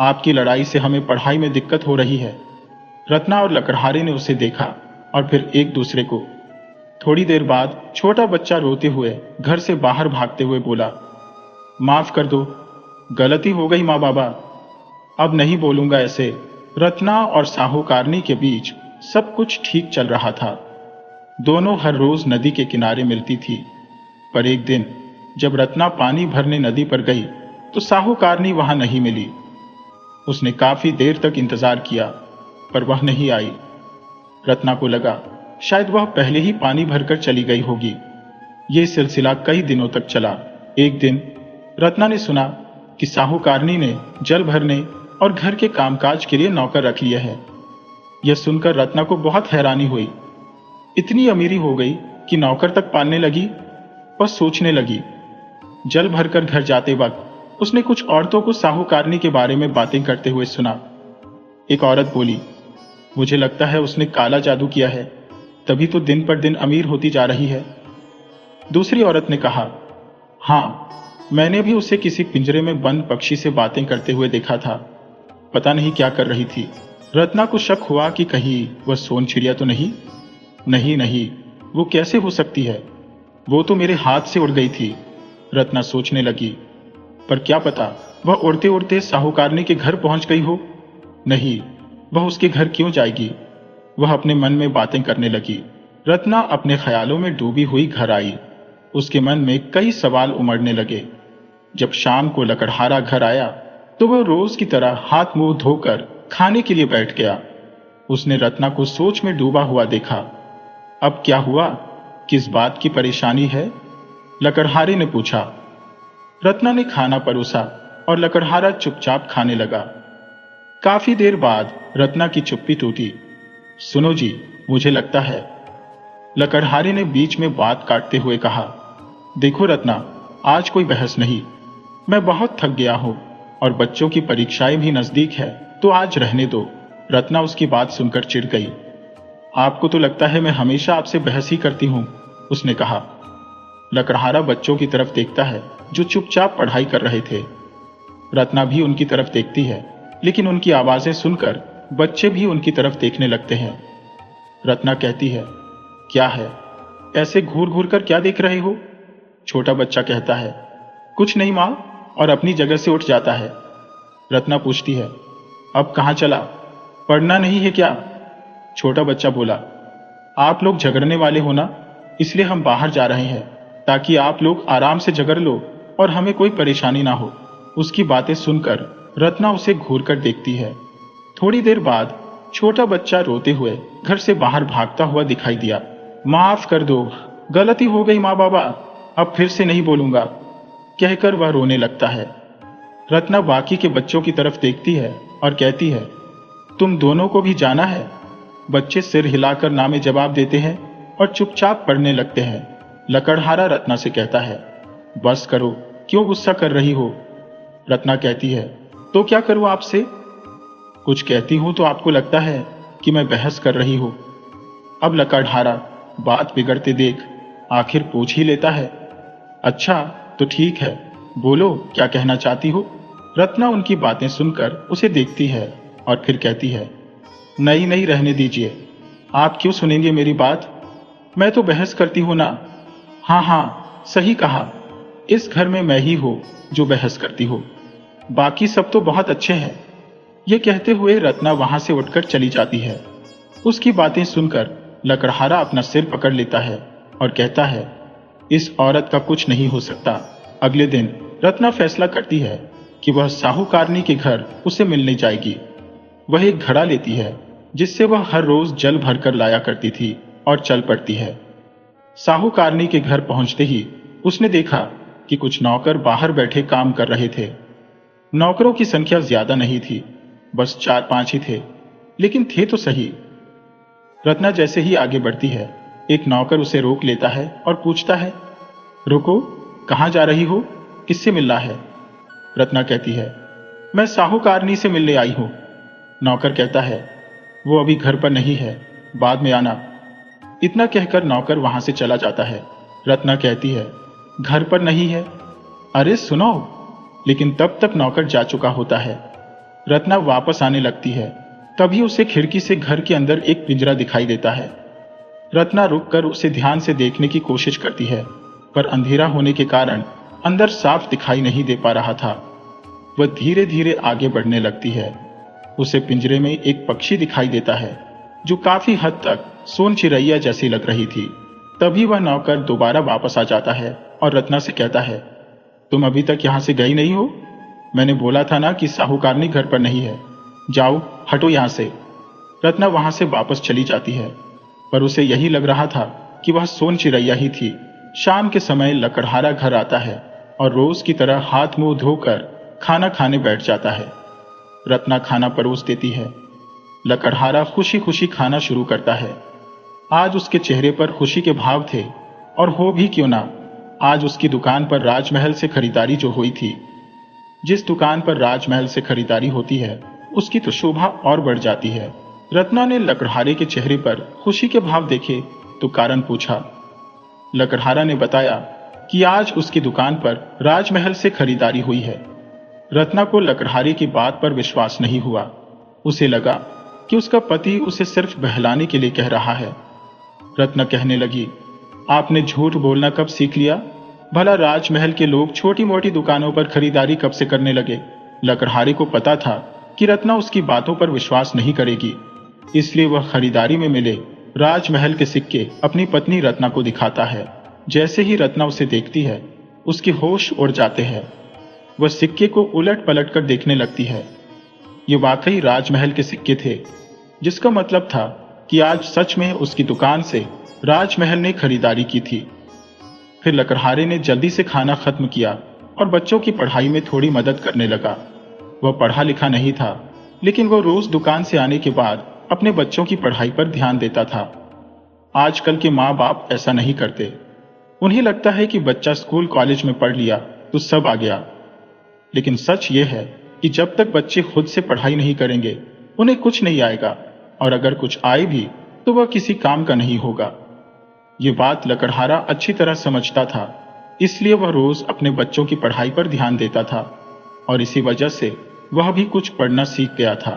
आपकी लड़ाई से हमें पढ़ाई में दिक्कत हो रही है। रत्ना और लकड़हारे ने उसे देखा और फिर एक दूसरे को। थोड़ी देर बाद छोटा बच्चा रोते हुए घर से बाहर भागते हुए बोला, माफ कर दो, गलती हो गई माँ बाबा, अब नहीं बोलूंगा ऐसे। रत्ना और साहूकारनी के बीच सब कुछ ठीक चल रहा था। दोनों हर रोज नदी के किनारे मिलती थी। पर एक दिन जब रत्ना पानी भरने नदी पर गई तो साहूकारनी वहां नहीं मिली। उसने काफी देर तक इंतजार किया पर वह नहीं आई। रत्ना को लगा शायद वह पहले ही पानी भरकर चली गई होगी। यह सिलसिला कई दिनों तक चला। एक दिन रत्ना ने सुना कि साहूकारनी ने जल भरने और घर के कामकाज के लिए नौकर रख लिया है। यह सुनकर रत्ना को बहुत हैरानी हुई। इतनी अमीरी हो गई कि नौकर तक पालने लगी। वह सोचने लगी। जल भरकर घर जाते वक्त उसने कुछ औरतों को साहूकारनी के बारे में बातें करते हुए सुना। एक औरत बोली, मुझे लगता है उसने काला जादू किया है, तभी तो दिन पर दिन अमीर होती जा रही है। दूसरी औरत ने कहा, हाँ, मैंने भी उसे किसी पिंजरे में बंद पक्षी से बातें करते हुए देखा था। पता नहीं क्या कर रही थी। रत्ना को शक हुआ कि कहीं वह सोन चिड़िया तो नहीं। नहीं, वो कैसे हो सकती है? वो तो मेरे हाथ से उड़ गई थी, रत्ना सोचने लगी। पर क्या पता वह उड़ते उड़ते साहूकारनी के घर पहुंच गई हो। नहीं, वह उसके घर क्यों जाएगी? वह अपने मन में बातें करने लगी। रत्ना अपने ख्यालों में डूबी हुई घर आई। उसके मन में कई सवाल उमड़ने लगे। जब शाम को लकड़हारा घर आया तो वह रोज की तरह हाथ मुंह धोकर खाने के लिए बैठ गया। उसने रत्ना को सोच में डूबा हुआ देखा। अब क्या हुआ? किस बात की परेशानी है? लकड़हारे ने पूछा। रत्ना ने खाना परोसा और लकड़हारा चुपचाप खाने लगा। काफी देर बाद रत्ना की चुप्पी टूटी। सुनो जी, मुझे लगता है, लकड़हारे ने बीच में बात काटते हुए कहा। देखो रत्ना, आज कोई बहस नहीं। मैं बहुत थक गया हूं और बच्चों की परीक्षाएं भी नजदीक है, तो आज रहने दो। रत्ना उसकी बात सुनकर चिढ़ गई। आपको तो लगता है मैं हमेशा आपसे बहस ही करती हूं, उसने कहा। लकड़हारा बच्चों की तरफ देखता है जो चुपचाप पढ़ाई कर रहे थे। रत्ना भी उनकी तरफ देखती है, लेकिन उनकी आवाजें सुनकर बच्चे भी उनकी तरफ देखने लगते हैं। रत्ना कहती है, क्या है, ऐसे घूर घूर कर क्या देख रहे हो? छोटा बच्चा कहता है, कुछ नहीं मां, और अपनी जगह से उठ जाता है। रत्ना पूछती है, अब कहां चला? पढ़ना नहीं है क्या? छोटा बच्चा बोला, आप लोग झगड़ने वाले हो ना, इसलिए हम बाहर जा रहे हैं ताकि आप लोग आराम से झगड़ लो और हमें कोई परेशानी ना हो। उसकी बातें सुनकर रत्ना उसे घूर कर देखती है। थोड़ी देर बाद छोटा बच्चा रोते हुए घर से बाहर भागता हुआ दिखाई दिया। माफ कर दो, गलती हो गई माँ बाबा, अब फिर से नहीं बोलूंगा, कहकर वह रोने लगता है। रत्ना बाकी के बच्चों की तरफ देखती है और कहती है, तुम दोनों को भी जाना है? बच्चे सिर हिलाकर ना में जवाब देते हैं और चुपचाप पढ़ने लगते हैं। लकड़हारा रत्ना से कहता है, बस करो, क्यों गुस्सा कर रही हो? रत्ना कहती है, तो क्या करूं आपसे? कुछ कहती हूं तो आपको लगता है कि मैं बहस कर रही हूं। अब लकड़हारा बात बिगड़ते देख आखिर पूछ ही लेता है, अच्छा तो ठीक है, बोलो क्या कहना चाहती हो? रत्ना उनकी बातें सुनकर उसे देखती है और फिर कहती है, नहीं रहने दीजिए, आप क्यों सुनेंगे मेरी बात? मैं तो बहस करती हूं ना। हाँ, सही कहा, इस घर में मैं ही हूं जो बहस करती हो, बाकी सब तो बहुत अच्छे हैं। ये कहते हुए रत्ना वहां से उठकर चली जाती है। उसकी बातें सुनकर लकड़हारा अपना सिर पकड़ लेता है और कहता है, इस औरत का कुछ नहीं हो सकता। अगले दिन रत्ना फैसला करती है कि वह साहूकारनी के घर उसे मिलने जाएगी। वह एक घड़ा लेती है जिससे वह हर रोज जल भरकर लाया करती थी और चल पड़ती है। साहूकारनी के घर पहुंचते ही उसने देखा कि कुछ नौकर बाहर बैठे काम कर रहे थे। नौकरों की संख्या ज्यादा नहीं थी, बस 4-5 ही थे, लेकिन थे तो सही। रत्ना जैसे ही आगे बढ़ती है, एक नौकर उसे रोक लेता है और पूछता है, रुको, कहां जा रही हो? किससे मिलना है? रत्ना कहती है, मैं साहूकारनी से मिलने आई हूं। नौकर कहता है, वो अभी घर पर नहीं है, बाद में आना। इतना कहकर नौकर वहां से चला जाता है। रत्ना कहती है, घर पर नहीं है? अरे सुनो, लेकिन तब तक नौकर जा चुका होता है। रत्ना वापस आने लगती है, तभी उसे खिड़की से घर के अंदर एक पिंजरा दिखाई देता है। रत्ना रुककर उसे ध्यान से देखने की कोशिश करती है, पर अंधेरा होने के कारण अंदर साफ दिखाई नहीं दे पा रहा था। वह धीरे धीरे आगे बढ़ने लगती है। उसे पिंजरे में एक पक्षी दिखाई देता है। जो काफी हद तक सोन चिरैया जैसी लग रही थी। तभी वह नौकर दोबारा वापस आ जाता है और रत्ना से कहता है, तुम अभी तक यहां से गई नहीं हो? मैंने बोला था ना कि साहूकारनी घर पर नहीं है। जाओ, हटो यहां से। रत्ना वहां से वापस चली जाती है, पर उसे यही लग रहा था कि वह सोन चिरैया ही थी। शाम के समय लकड़हारा घर आता है और रोज की तरह हाथ मुंह धोकर खाना खाने बैठ जाता है। रत्ना खाना परोस देती है। लकड़हारा खुशी खुशी खाना शुरू करता है। आज उसके चेहरे पर खुशी के भाव थे, और हो भी क्यों ना, आज उसकी दुकान पर राजमहल से खरीदारी जो हुई थी। जिस दुकान पर राजमहल से खरीदारी होती है, उसकी तो शोभा और बढ़ जाती है। रत्ना ने लकड़हारे के चेहरे पर खुशी के भाव देखे तो कारण पूछा। लकड़हारा ने बताया कि आज उसकी दुकान पर राजमहल से खरीदारी हुई है। रत्ना को लकड़हारे की बात पर विश्वास नहीं हुआ। उसे लगा कि उसका पति उसे सिर्फ बहलाने के लिए कह रहा है। रत्ना कहने लगी, आपने झूठ बोलना कब सीख लिया? भला राजमहल के लोग छोटी मोटी दुकानों पर खरीदारी कब से करने लगे? लकड़हारे को पता था कि रत्ना उसकी बातों पर विश्वास नहीं करेगी, इसलिए वह खरीदारी में मिले राजमहल के सिक्के अपनी पत्नी रत्ना को दिखाता है। जैसे ही रत्ना उसे देखती है, उसके होश उड़ जाते हैं। वह सिक्के को उलट पलट कर देखने लगती है। ये वाकई राजमहल के सिक्के थे, जिसका मतलब था कि आज सच में उसकी दुकान से राजमहल ने खरीदारी की थी। फिर लकड़हारे ने जल्दी से खाना खत्म किया और बच्चों की पढ़ाई में थोड़ी मदद करने लगा। वह पढ़ा लिखा नहीं था, लेकिन वह रोज दुकान से आने के बाद अपने बच्चों की पढ़ाई पर ध्यान देता था। आजकल के माँ बाप ऐसा नहीं करते। उन्हें लगता है कि बच्चा स्कूल कॉलेज में पढ़ लिया तो सब आ गया। लेकिन सच यह है कि जब तक बच्चे खुद से पढ़ाई नहीं करेंगे, उन्हें कुछ नहीं आएगा, और अगर कुछ आए भी तो वह किसी काम का नहीं होगा। ये बात लकड़हारा अच्छी तरह समझता था, इसलिए वह रोज अपने बच्चों की पढ़ाई पर ध्यान देता था, और इसी वजह से वह भी कुछ पढ़ना सीख गया था।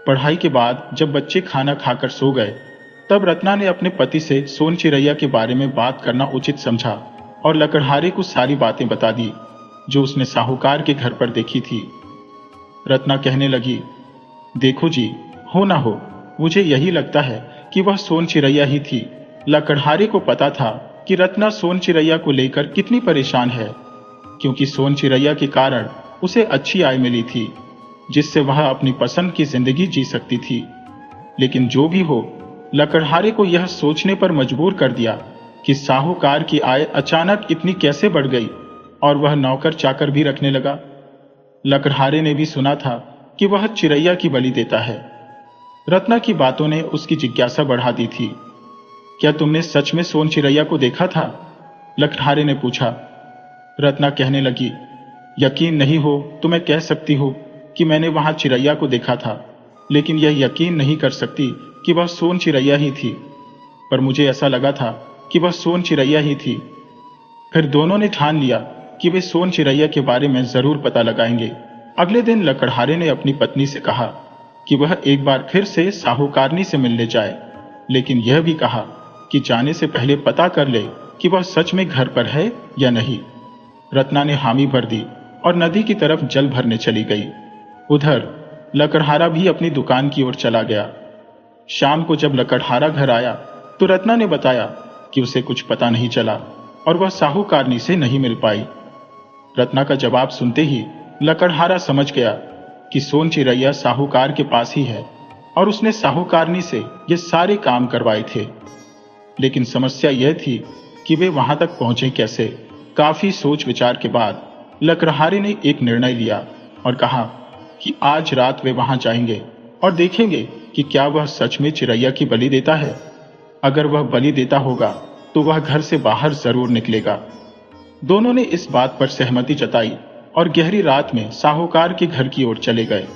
पढ़ाई के बाद जब बच्चे खाना खाकर सो गए, तब रत्ना ने अपने पति से सोन चिरैया के बारे में बात करना उचित समझा और लकड़हारे को सारी बातें बता दी जो उसने साहूकार के घर पर देखी थी। रत्ना कहने लगी, देखो जी, हो ना हो, मुझे यही लगता है कि वह सोन चिरैया ही थी। लकड़हारे को पता था कि रत्ना सोन चिरैया को लेकर कितनी परेशान है, क्योंकि सोन चिरैया के कारण उसे अच्छी आय मिली थी, जिससे वह अपनी पसंद की जिंदगी जी सकती थी। लेकिन जो भी हो, लकड़हारे को यह सोचने पर मजबूर कर दिया कि साहूकार की आय अचानक इतनी कैसे बढ़ गई और वह नौकर चाकर भी रखने लगा। लकड़हारे ने भी सुना था कि वह चिरैया की बलि देता है। रत्ना की बातों ने उसकी जिज्ञासा बढ़ा दी थी। क्या तुमने सच में सोन चिरैया को देखा था? लकड़हारे ने पूछा। रत्ना कहने लगी, यकीन नहीं हो तो मैं कह सकती हूँ कि मैंने वहां चिरैया को देखा था, लेकिन यह यकीन नहीं कर सकती कि वह सोन चिरैया ही थी। पर मुझे ऐसा लगा था कि वह सोन चिरैया ही थी। फिर दोनों ने ठान लिया कि वे सोन चिरैया के बारे में जरूर पता लगाएंगे। अगले दिन लकड़हारे ने अपनी पत्नी से कहा कि वह एक बार फिर से साहूकारनी से मिलने जाए, लेकिन यह भी कहा कि जाने से पहले पता कर ले कि वह सच में घर पर है या नहीं। रत्ना ने हामी भर दी और नदी की तरफ जल भरने चली गई। उधर लकड़हारा भी अपनी दुकान की ओर चला गया। शाम को जब लकड़हारा घर आया तो रत्ना ने बताया कि उसे कुछ पता नहीं चला और वह साहूकारनी से नहीं मिल पाई। रत्ना का जवाब सुनते ही लकड़हारा समझ गया कि सोन चिरैया साहूकार के पास ही है और उसने साहूकारनी से ये सारे काम करवाए थे। लेकिन समस्या यह थी कि वे वहां तक पहुंचे कैसे। काफी सोच विचार के बाद लकड़हारे ने एक निर्णय लिया और कहा कि आज रात वे वहां जाएंगे और देखेंगे कि क्या वह सच में चिरैया की बलि देता है। अगर वह बलि देता होगा तो वह घर से बाहर जरूर निकलेगा। दोनों ने इस बात पर सहमति जताई और गहरी रात में साहूकार के घर की ओर चले गए।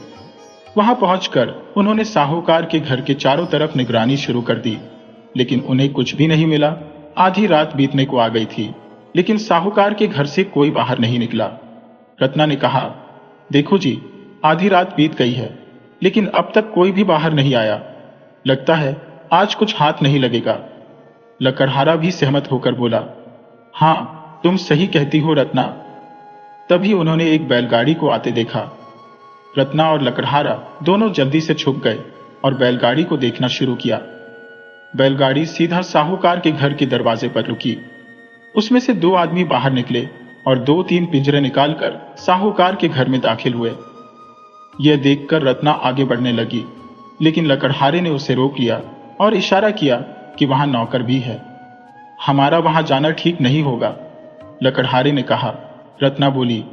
वहां पहुंचकर उन्होंने साहूकार के घर के चारों तरफ निगरानी शुरू कर दी, लेकिन उन्हें कुछ भी नहीं मिला। आधी रात बीतने को आ गई थी, लेकिन साहूकार के घर से कोई बाहर नहीं निकला। रत्ना ने कहा, देखो जी, आधी रात बीत गई है, लेकिन अब तक कोई भी बाहर नहीं आया। लगता है आज कुछ हाथ नहीं लगेगा। लकड़हारा भी सहमत होकर बोला, हाँ, तुम सही कहती हो रत्ना। तभी उन्होंने एक बैलगाड़ी को आते देखा। रत्ना और लकड़हारा दोनों जल्दी से छुप गए और बैलगाड़ी को देखना शुरू किया। बैलगाड़ी सीधा साहूकार के घर के दरवाजे पर रुकी। उसमें से 2 आदमी बाहर निकले और 2-3 पिंजरे निकालकर साहूकार के घर में दाखिल हुए। यह देखकर रत्ना आगे बढ़ने लगी, लेकिन लकड़हारे ने उसे रोक लिया और इशारा किया कि वहां नौकर भी है। हमारा वहां जाना ठीक नहीं होगा, लकड़हारे ने कहा। रत्ना बोली,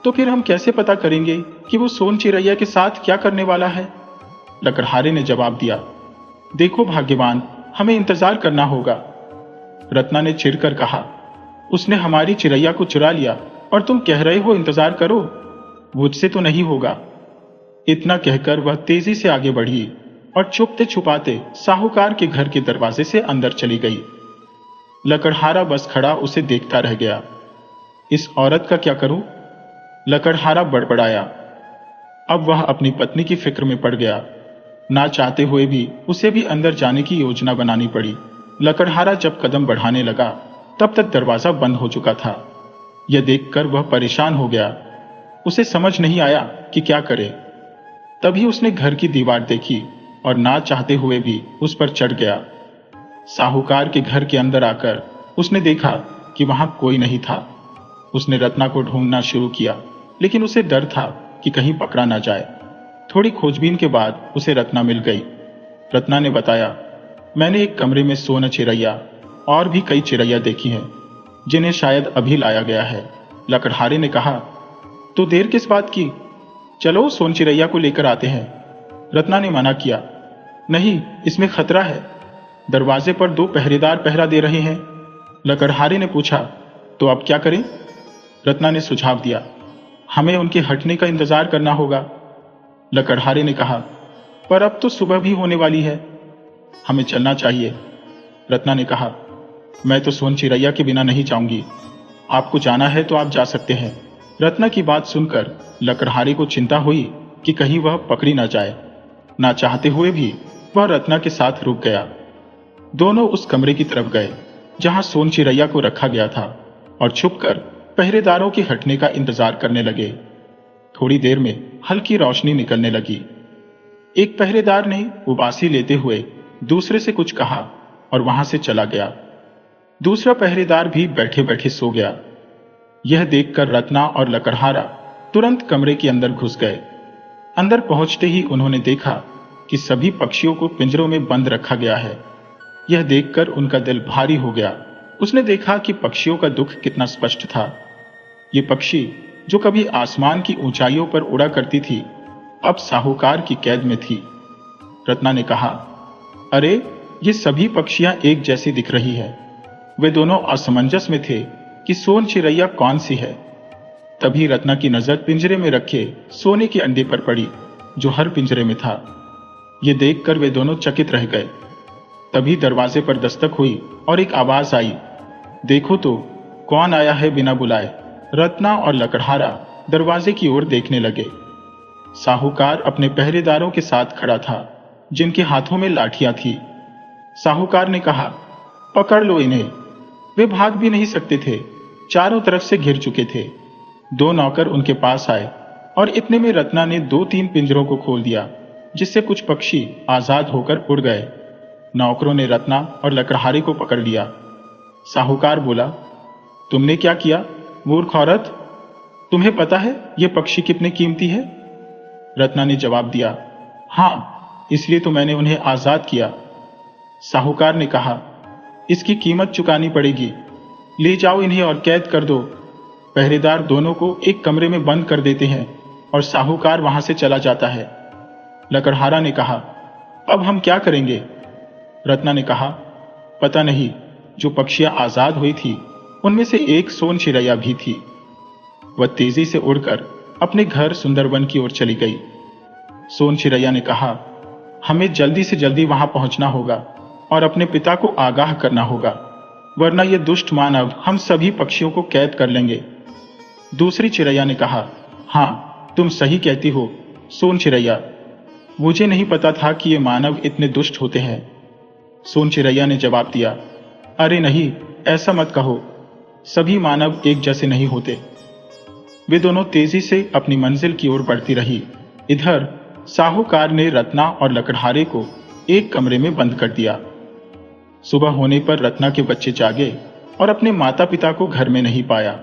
तो फिर हम कैसे पता करेंगे कि वो सोन चिरैया के साथ क्या करने वाला है? लकड़हारे ने जवाब दिया, देखो भाग्यवान, हमें इंतजार करना होगा। रत्ना ने चिढ़कर कहा, उसने हमारी चिरैया को चुरा लिया और तुम कह रहे हो इंतजार करो? मुझसे तो नहीं होगा। इतना कहकर वह तेजी से आगे बढ़ी और छुपते छुपाते साहूकार के घर के दरवाजे से अंदर चली गई। लकड़हारा बस खड़ा उसे देखता रह गया। इस औरत का क्या करूं? लकड़हारा बड़बड़ाया। अब वह अपनी पत्नी की फिक्र में पड़ गया। ना चाहते हुए भी उसे भी अंदर जाने की योजना बनानी पड़ी। लकड़हारा जब कदम बढ़ाने लगा तब तक दरवाजा बंद हो चुका था। यह देखकर वह परेशान हो गया। उसे समझ नहीं आया कि क्या करे। तभी उसने घर की दीवार देखी और ना चाहते हुए भी उस पर चढ़ गया। साहूकार के घर के अंदर आकर उसने देखा कि वहां कोई नहीं था। उसने रत्ना को ढूंढना शुरू किया, लेकिन उसे डर था कि कहीं पकड़ा ना जाए। थोड़ी खोजबीन के बाद उसे रत्ना मिल गई। रत्ना ने बताया, मैंने एक कमरे में सोन चिरैया और भी कई चिरैया देखी हैं, जिन्हें शायद अभी लाया गया है। लकड़हारे ने कहा, तो देर किस बात की? चलो सोन चिरैया को लेकर आते हैं। रत्ना ने मना किया, नहीं, इसमें खतरा है। दरवाजे पर 2 पहरेदार पहरा दे रहे हैं। लकड़हारे ने पूछा, तो अब क्या करें? रत्ना ने सुझाव दिया, हमें उनके हटने का इंतजार करना होगा। लकड़हारे ने कहा, पर अब तो सुबह भी होने वाली है, हमें चलना चाहिए। रत्ना ने कहा, मैं तो सोन चिरैया के बिना नहीं जाऊंगी। आपको जाना है तो आप जा सकते हैं। रत्ना की बात सुनकर लकड़हारे को चिंता हुई कि कहीं वह पकड़ी ना जाए। ना चाहते हुए भी वह रत्ना के साथ रुक गया। दोनों उस कमरे की तरफ गए जहां सोन चिरैया को रखा गया था और छुपकर पहरेदारों के हटने का इंतजार करने लगे। थोड़ी देर में हल्की रोशनी निकलने लगी। एक पहरेदार ने उबासी लेते हुए दूसरे से कुछ कहा और वहां से चला गया। दूसरा पहरेदार भी बैठे बैठे सो गया। यह देखकर रत्ना और लकड़हारा तुरंत कमरे के अंदर घुस गए। अंदर पहुंचते ही उन्होंने देखा कि सभी पक्षियों को पिंजरों में बंद रखा गया है। यह देखकर उनका दिल भारी हो गया। उसने देखा कि पक्षियों का दुख कितना स्पष्ट था। ये पक्षी जो कभी आसमान की ऊंचाइयों पर उड़ा करती थी, अब साहूकार की कैद में थी। रत्ना ने कहा, अरे, ये सभी पक्षियां एक जैसी दिख रही है। वे दोनों असमंजस में थे कि सोन चिरैया कौन सी है। तभी रत्ना की नजर पिंजरे में रखे सोने के अंडे पर पड़ी जो हर पिंजरे में था। ये देखकर वे दोनों चकित रह गए। तभी दरवाजे पर दस्तक हुई और एक आवाज आई, देखो तो कौन आया है बिना बुलाए। रत्ना और लकड़हारा दरवाजे की ओर देखने लगे। साहूकार अपने पहरेदारों के साथ खड़ा था, जिनके हाथों में लाठियां थी। साहूकार ने कहा, पकड़ लो इन्हें। वे भाग भी नहीं सकते थे, चारों तरफ से घिर चुके थे। 2 नौकर उनके पास आए और इतने में रत्ना ने 2-3 पिंजरों को खोल दिया, जिससे कुछ पक्षी आजाद होकर उड़ गए। नौकरों ने रत्ना और लकड़हारे को पकड़ लिया। साहूकार बोला, तुमने क्या किया मूर्ख औरत? तुम्हें पता है ये पक्षी कितने कीमती है? रत्ना ने जवाब दिया, हाँ, इसलिए तो मैंने उन्हें आजाद किया। साहूकार ने कहा, इसकी कीमत चुकानी पड़ेगी। ले जाओ इन्हें और कैद कर दो। पहरेदार दोनों को एक कमरे में बंद कर देते हैं और साहूकार वहां से चला जाता है। लकड़हारा ने कहा, अब हम क्या करेंगे? रत्ना ने कहा, पता नहीं, जो पक्षियां आजाद हुई थी उनमें से एक सोन चिरैया भी थी। वह तेजी से उड़कर अपने घर सुंदरवन की ओर चली गई। सोन चिरैया ने कहा, हमें जल्दी से जल्दी वहां पहुंचना होगा और अपने पिता को आगाह करना होगा, वरना ये दुष्ट मानव हम सभी पक्षियों को कैद कर लेंगे। दूसरी चिरैया ने कहा, हाँ, तुम सही कहती हो सोन चिरैया, मुझे नहीं पता था कि ये मानव इतने दुष्ट होते हैं। सोन चिरैया ने जवाब दिया, अरे नहीं, ऐसा मत कहो, सभी मानव एक जैसे नहीं होते। वे दोनों तेजी से अपनी मंजिल की ओर बढ़ती रही। इधर साहूकार ने रत्ना और लकड़हारे को एक कमरे में बंद कर दिया। सुबह होने पर रत्ना के बच्चे जागे और अपने माता पिता को घर में नहीं पाया।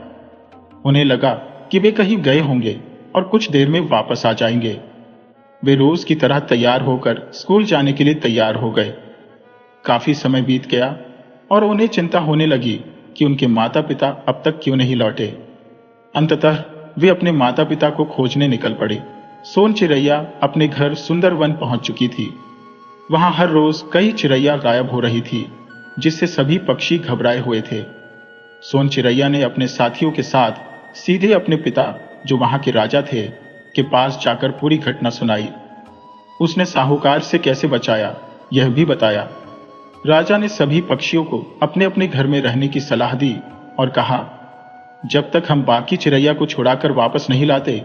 उन्हें लगा कि वे कहीं गए होंगे और कुछ देर में वापस आ जाएंगे। वे रोज की तरह तैयार होकर स्कूल जाने के लिए तैयार हो गए। काफी समय बीत गया और उन्हें चिंता होने लगी कि उनके माता पिता अब तक क्यों नहीं लौटे। अंततः वे अपने माता पिता को खोजने निकल पड़े। सोन चिड़ैया अपने घर सुंदरवन पहुंच चुकी थी। वहां हर रोज कई चिड़ैया गायब हो रही थी, जिससे सभी पक्षी घबराए हुए थे। सोन चिड़ैया ने अपने साथियों के साथ सीधे अपने पिता, जो वहां के राजा थे, के पास जाकर पूरी घटना सुनाई। उसने साहूकार से कैसे बचाया यह भी बताया। राजा ने सभी पक्षियों को अपने अपने घर में रहने की सलाह दी और कहा, जब तक हम बाकी चिड़ैया को छुड़ाकर वापस नहीं लाते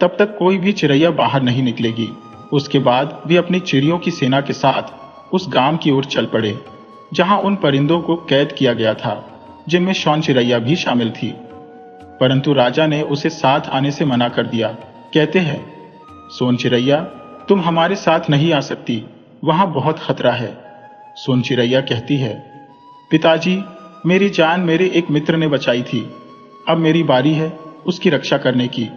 तब तक कोई भी चिड़ैया बाहर नहीं निकलेगी। उसके बाद वे अपनी चिड़ियों की सेना के साथ उस गांव की ओर चल पड़े जहां उन परिंदों को कैद किया गया था, जिनमें शौन चिड़ैया भी शामिल थी। परंतु राजा ने उसे साथ आने से मना कर दिया। कहते हैं, सोन चिड़ैया तुम हमारे साथ नहीं आ सकती, वहां बहुत खतरा है। सोन चिड़ैया कहती है, पिताजी मेरी जान मेरे एक मित्र ने बचाई थी, अब मेरी बारी है उसकी रक्षा करने की,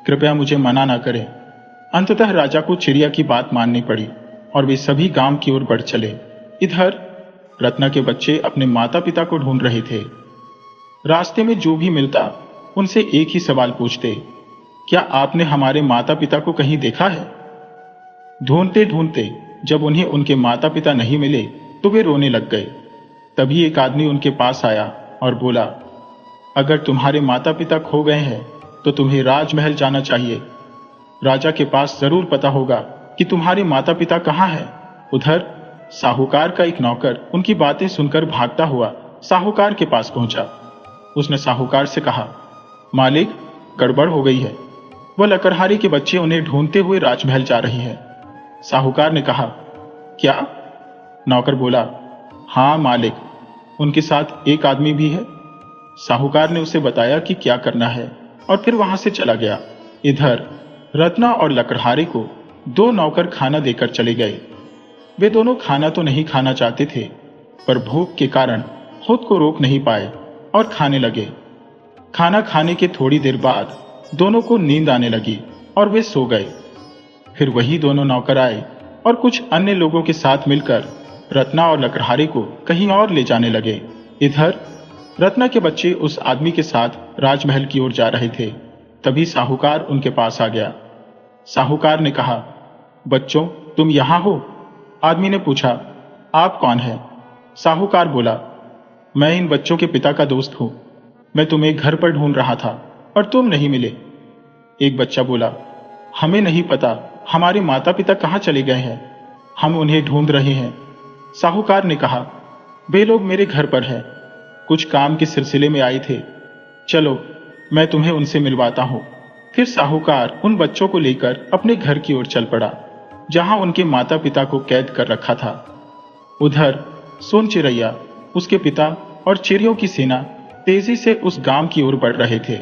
कृपया मुझे मना ना करें। अंततः राजा को चिड़िया की बात माननी पड़ी और वे सभी गांव की ओर बढ़ चले। इधर रत्ना के बच्चे अपने माता पिता को ढूंढ रहे थे। रास्ते में जो भी मिलता उनसे एक ही सवाल पूछते, क्या आपने हमारे माता पिता को कहीं देखा है? ढूंढते ढूंढते जब उन्हें उनके माता पिता नहीं मिले तो वे रोने लग गए। तभी एक आदमी उनके पास आया और बोला, अगर तुम्हारे माता पिता खो गए हैं तो तुम्हें राजमहल जाना चाहिए। राजा के पास जरूर पता होगा कि तुम्हारे माता पिता कहाँ हैं। उधर साहूकार का एक नौकर उनकी बातें सुनकर भागता हुआ साहूकार के पास पहुंचा। उसने साहूकार से कहा, मालिक गड़बड़ हो गई है, वह लकड़हारे के बच्चे उन्हें ढूंढते हुए राजमहल जा रहे हैं। साहूकार ने कहा, क्या? नौकर बोला, हाँ मालिक, उनके साथ एक आदमी भी है। साहूकार ने उसे बताया कि क्या करना है और फिर वहां से चला गया। इधर रत्ना और लकड़हारे को दो नौकर खाना देकर चले गए। वे दोनों खाना तो नहीं खाना चाहते थे, पर भूख के कारण खुद को रोक नहीं पाए और खाने लगे। खाना खाने के थोड़ी देर बाद दोनों को नींद आने लगी और वे सो गए। फिर वही दोनों नौकर आए और कुछ अन्य लोगों के साथ मिलकर रत्ना और लकड़हारे को कहीं और ले जाने लगे। इधर रत्ना के बच्चे उस आदमी के साथ राजमहल की ओर जा रहे थे। तभी साहूकार उनके पास आ गया। साहूकार ने कहा, बच्चों तुम यहां हो? आदमी ने पूछा, आप कौन हैं? साहूकार बोला, मैं इन बच्चों के पिता का दोस्त हूं। मैं तुम्हें घर पर ढूंढ रहा था और तुम नहीं मिले। एक बच्चा बोला, हमें नहीं पता हमारे माता पिता कहां चले गए हैं, हम उन्हें ढूंढ रहे हैं। साहूकार ने कहा, वे लोग मेरे घर पर हैं, कुछ काम के सिलसिले में आए थे, चलो मैं तुम्हें उनसे मिलवाता हूं। फिर साहूकार उन बच्चों को लेकर अपने घर की ओर चल पड़ा, जहां उनके माता पिता को कैद कर रखा था। उधर सोन चिड़ैया, उसके पिता और चिड़ियों की सेना तेजी से उस गांव की ओर बढ़ रहे थे।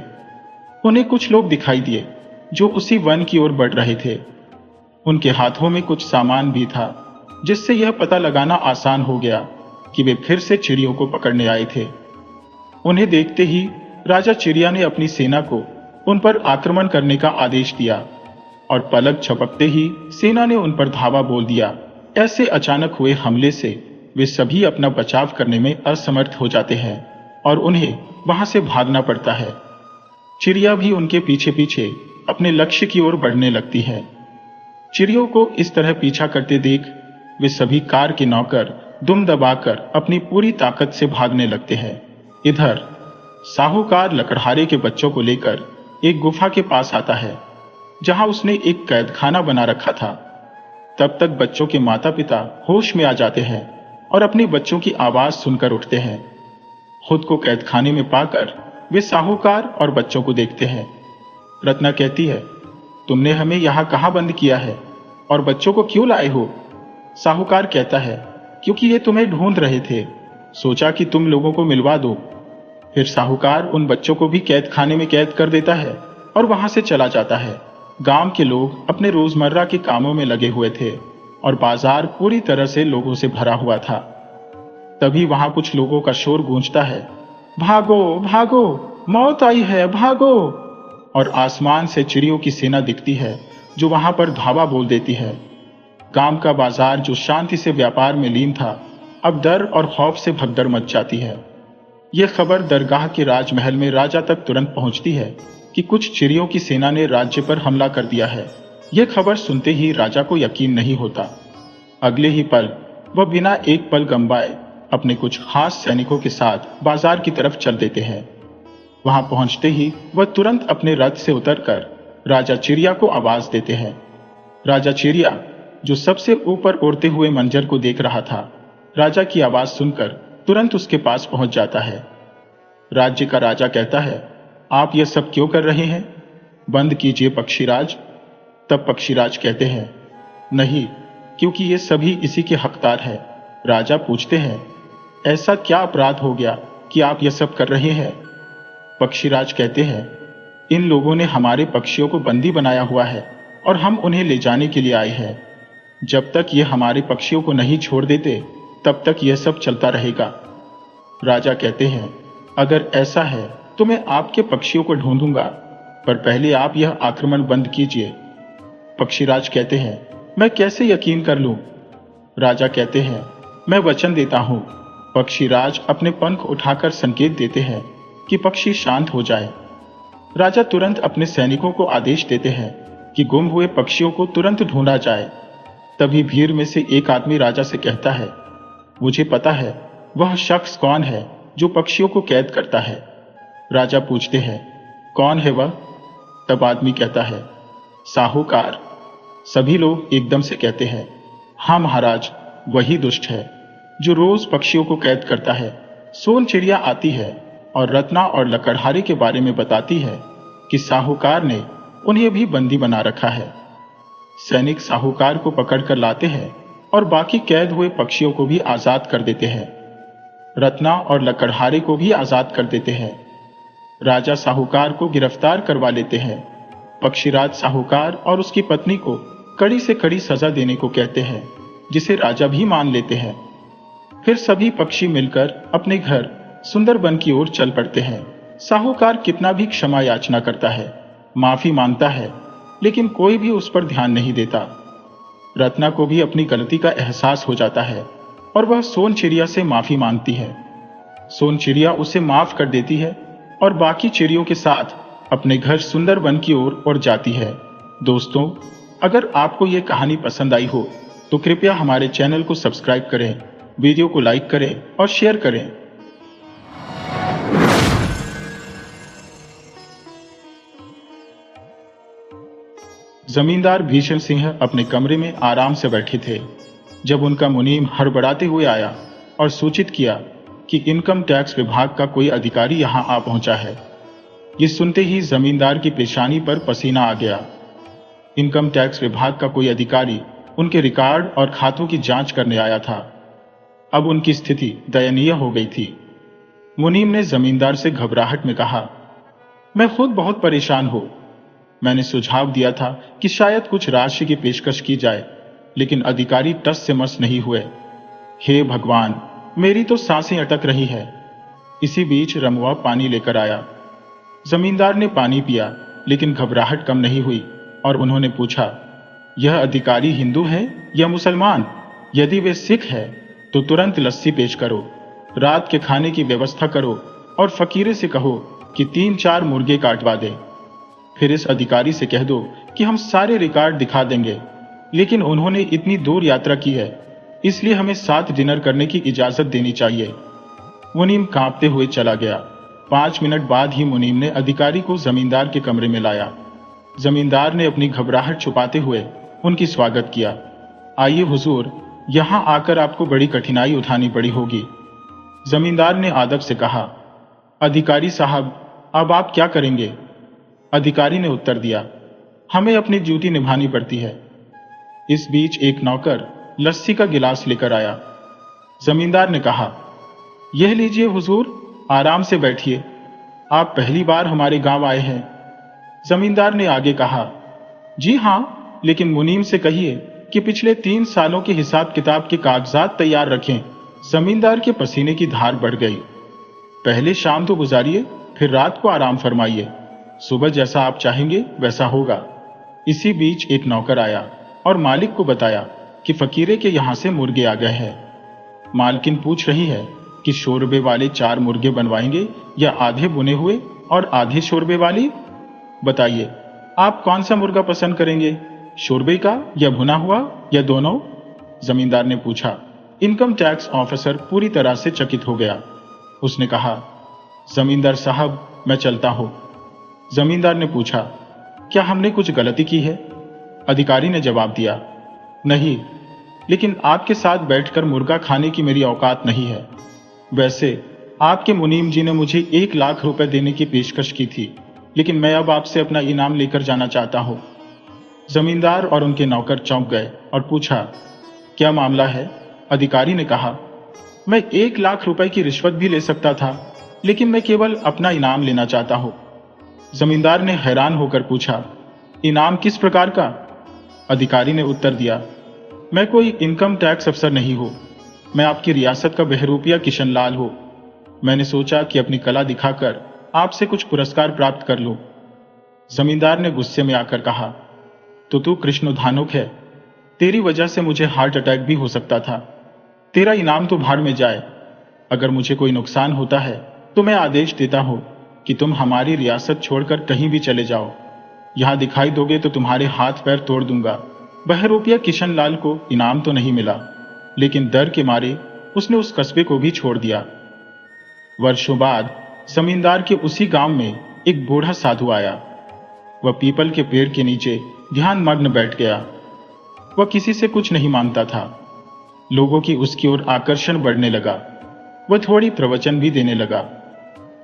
उन्हें कुछ लोग दिखाई दिए जो उसी वन की ओर बढ़ रहे थे। उनके हाथों में कुछ सामान भी था, जिससे यह पता लगाना आसान हो गया कि वे फिर से चिड़ियों को पकड़ने आए थे। उन्हें देखते ही राजा चिड़िया ने अपनी सेना को उन पर आक्रमण करने का आदेश दिया और पलक झपकते ही सेना ने उन पर धावा बोल दिया। ऐसे अचानक हुए हमले से वे सभी अपना बचाव करने में असमर्थ हो जाते हैं और उन्हें वहां से भागना पड़ता है। चिड़िया भी उनके पीछे पीछे अपने लक्ष्य की ओर बढ़ने लगती है। चिड़ियों को इस तरह पीछा करते देख वे सभी कार के नौकर दुम दबाकर अपनी पूरी ताकत से भागने लगते हैं। इधर साहूकार लकड़हारे के बच्चों को लेकर एक गुफा के पास आता है, जहां उसने एक कैदखाना बना रखा था। तब तक बच्चों के माता पिता होश में आ जाते हैं और अपने बच्चों की आवाज सुनकर उठते हैं। खुद को कैदखाने में पाकर वे साहूकार और बच्चों को देखते हैं। रत्ना कहती है, तुमने हमें यहां कहां बंद किया है और बच्चों को क्यों लाए हो? साहूकार कहता है, क्योंकि ये तुम्हें ढूंढ रहे थे, सोचा कि तुम लोगों को मिलवा दो। फिर साहूकार उन बच्चों को भी कैद खाने में कैद कर देता है और वहां से चला जाता है। गांव के लोग अपने रोजमर्रा के कामों में लगे हुए थे और बाजार पूरी तरह से लोगों से भरा हुआ था। तभी वहां कुछ लोगों का शोर गूंजता है, भागो भागो, मौत आई है, भागो। और आसमान से चिड़ियों की सेना दिखती है जो वहां पर धावा बोल देती है। गांव का बाजार जो शांति से व्यापार में लीन था, अब डर और खौफ से भगदड़ मच जाती है। यह खबर दरगाह के राजमहल में राजा तक तुरंत पहुंचती है कि कुछ चिड़ियों की सेना ने राज्य पर हमला कर दिया है। यह खबर सुनते ही राजा को यकीन नहीं होता। अगले ही पल वह बिना एक पल गंवाए अपने कुछ खास सैनिकों के साथ बाजार की तरफ चल देते हैं। वहां पहुंचते ही वह तुरंत अपने रथ से उतरकर राजा चिड़िया को आवाज देते हैं। राजा चिड़िया, जो सबसे ऊपर उड़ते हुए मंजर को देख रहा था, राजा की आवाज सुनकर तुरंत उसके पास पहुंच जाता है। राज्य का राजा कहता है, आप यह सब क्यों कर रहे हैं? बंद कीजिए पक्षीराज। तब पक्षीराज कहते हैं, नहीं, क्योंकि ये सभी इसी के हकदार हैं। राजा पूछते हैं, ऐसा क्या अपराध हो गया कि आप यह सब कर रहे हैं? पक्षीराज कहते हैं, इन लोगों ने हमारे पक्षियों को बंदी बनाया हुआ है और हम उन्हें ले जाने के लिए आए हैं। जब तक ये हमारे पक्षियों को नहीं छोड़ देते तब तक यह सब चलता रहेगा। राजा कहते हैं, अगर ऐसा है तो मैं आपके पक्षियों को ढूंढूंगा, पर पहले आप यह आक्रमण बंद कीजिए। पक्षीराज कहते हैं, मैं कैसे यकीन कर लूं? राजा कहते हैं, मैं वचन देता हूं। पक्षीराज अपने पंख उठाकर संकेत देते हैं कि पक्षी शांत हो जाए। राजा तुरंत अपने सैनिकों को आदेश देते हैं कि गुम हुए पक्षियों को तुरंत ढूंढा जाए। तभी भीड़ में से एक आदमी राजा से कहता है, मुझे पता है वह शख्स कौन है जो पक्षियों को कैद करता है। राजा पूछते हैं, कौन है वह? तब आदमी कहता है, साहूकार। सभी लोग एकदम से कहते हैं, हाँ महाराज, वही दुष्ट है जो रोज पक्षियों को कैद करता है। सोन चिड़िया आती है और रत्ना और लकड़हारे के बारे में बताती है कि साहूकार ने उन्हें भी बंदी बना रखा है। सैनिक साहूकार को पकड़कर लाते हैं और बाकी कैद हुए पक्षियों को भी आजाद कर देते हैं। रत्ना और लकड़हारे को भी आजाद कर देते हैं। राजा साहूकार को गिरफ्तार करवा लेते हैं। पक्षीराज साहूकार और उसकी पत्नी को कड़ी से कड़ी सजा देने को कहते हैं, जिसे राजा भी मान लेते हैं। फिर सभी पक्षी मिलकर अपने घर सुंदरबन की ओर चल पड़ते हैं। साहूकार कितना भी क्षमा याचना करता है, माफी मांगता है, लेकिन कोई भी उस पर ध्यान नहीं देता। रत्ना को भी अपनी गलती का एहसास हो जाता है और वह सोन चिड़िया से माफी मांगती है। सोन चिड़िया उसे माफ कर देती है और बाकी चिड़ियों के साथ अपने घर सुंदरबन की ओर और जाती है। दोस्तों, अगर आपको ये कहानी पसंद आई हो तो कृपया हमारे चैनल को सब्सक्राइब करें, वीडियो को लाइक करें और शेयर करें। जमींदार भीषण सिंह अपने कमरे में आराम से बैठे थे जब उनका मुनीम हड़बड़ाते हुए आया और सूचित किया कि इनकम टैक्स विभाग का कोई अधिकारी यहां आ पहुंचा है। ये सुनते ही जमींदार की पेशानी पर पसीना आ गया। इनकम टैक्स विभाग का कोई अधिकारी उनके रिकॉर्ड और खातों की जांच करने आया था। अब उनकी स्थिति दयनीय हो गई थी। मुनीम ने जमींदार से घबराहट में कहा, मैं खुद बहुत परेशान हूं। मैंने सुझाव दिया था कि शायद कुछ राशि की पेशकश की जाए, लेकिन अधिकारी टस से मस नहीं हुए। हे भगवान, मेरी तो सांसें अटक रही है। इसी बीच रमुआ पानी लेकर आया। जमींदार ने पानी पिया, लेकिन घबराहट कम नहीं हुई और उन्होंने पूछा, यह अधिकारी हिंदू है या मुसलमान? यदि वे सिख है तो तुरंत लस्सी पेश करो, रात के खाने की व्यवस्था करो और फकीरे से कहो कि 3-4 मुर्गे काटवा दे। फिर इस अधिकारी से कह दो कि हम सारे रिकॉर्ड दिखा देंगे, लेकिन उन्होंने इतनी दूर यात्रा की है, इसलिए हमें साथ डिनर करने की इजाजत देनी चाहिए। मुनीम कांपते हुए चला गया। 5 मिनट बाद ही मुनीम ने अधिकारी को जमींदार के कमरे में लाया। जमींदार ने अपनी घबराहट छुपाते हुए उनकी स्वागत किया। आइए हुजूर, यहां आकर आपको बड़ी कठिनाई उठानी पड़ी होगी। जमींदार ने आदब से कहा, अधिकारी साहब, अब आप क्या करेंगे? अधिकारी ने उत्तर दिया, हमें अपनी ड्यूटी निभानी पड़ती है। इस बीच एक नौकर लस्सी का गिलास लेकर आया। जमींदार ने कहा, यह लीजिए हुजूर, आराम से बैठिए। आप पहली बार हमारे गांव आए हैं। जमींदार ने आगे कहा, जी हाँ, लेकिन मुनीम से कहिए कि पिछले 3 सालों के हिसाब किताब के कागजात तैयार रखें। जमींदार के पसीने की धार बढ़ गई। पहले शाम तो गुजारिए, फिर रात को आराम फरमाइए। सुबह जैसा आप चाहेंगे वैसा होगा। इसी बीच एक नौकर आया और मालिक को बताया कि फकीरे के यहां से मुर्गे आ गए हैं। मालकिन पूछ रही है कि शोरबे वाले 4 मुर्गे बनवाएंगे या आधे बुने हुए और आधे शोरबे वाली? बताइए, आप कौन सा मुर्गा पसंद करेंगे, शोरबे का या भुना हुआ या दोनों? जमींदार ने पूछा। इनकम टैक्स ऑफिसर पूरी तरह से चकित हो गया। उसने कहा, जमींदार साहब, मैं चलता हूं। जमींदार ने पूछा, क्या हमने कुछ गलती की है? अधिकारी ने जवाब दिया, नहीं, लेकिन आपके साथ बैठकर मुर्गा खाने की मेरी औकात नहीं है। वैसे आपके मुनीम जी ने मुझे 1 लाख रुपए देने की पेशकश की थी, लेकिन मैं अब आपसे अपना इनाम लेकर जाना चाहता हूं। जमींदार और उनके नौकर चौंक गए और पूछा, क्या मामला है? अधिकारी ने कहा, मैं 1 लाख रुपए की रिश्वत भी ले सकता था, लेकिन मैं केवल अपना इनाम लेना चाहता हूं। जमींदार ने हैरान होकर पूछा, इनाम किस प्रकार का? अधिकारी ने उत्तर दिया, मैं कोई इनकम टैक्स अफसर नहीं हूं, मैं आपकी रियासत का बहरूपिया किशनलाल हूं। मैंने सोचा कि अपनी कला दिखाकर आपसे कुछ पुरस्कार प्राप्त कर लूं। जमींदार ने गुस्से में आकर कहा, तो तू कृष्णधानुक है, तेरी वजह से मुझे हार्ट अटैक भी हो सकता था। तेरा इनाम तो भाड़ में जाए। अगर मुझे कोई नुकसान होता है तो मैं आदेश देता हूं कि तुम हमारी रियासत छोड़कर कहीं भी चले जाओ। यहां दिखाई दोगे तो तुम्हारे हाथ पैर तोड़ दूंगा। बहरूपिया किशनलाल को इनाम तो नहीं मिला, लेकिन डर के मारे उसने उस कस्बे को भी छोड़ दिया। वर्षों बाद जमींदार के उसी गांव में एक बूढ़ा साधु आया। वह पीपल के पेड़ के नीचे ध्यान मग्न बैठ गया। वह किसी से कुछ नहीं मांगता था। लोगों की उसकी ओर आकर्षण बढ़ने लगा। वह थोड़ी प्रवचन भी देने लगा।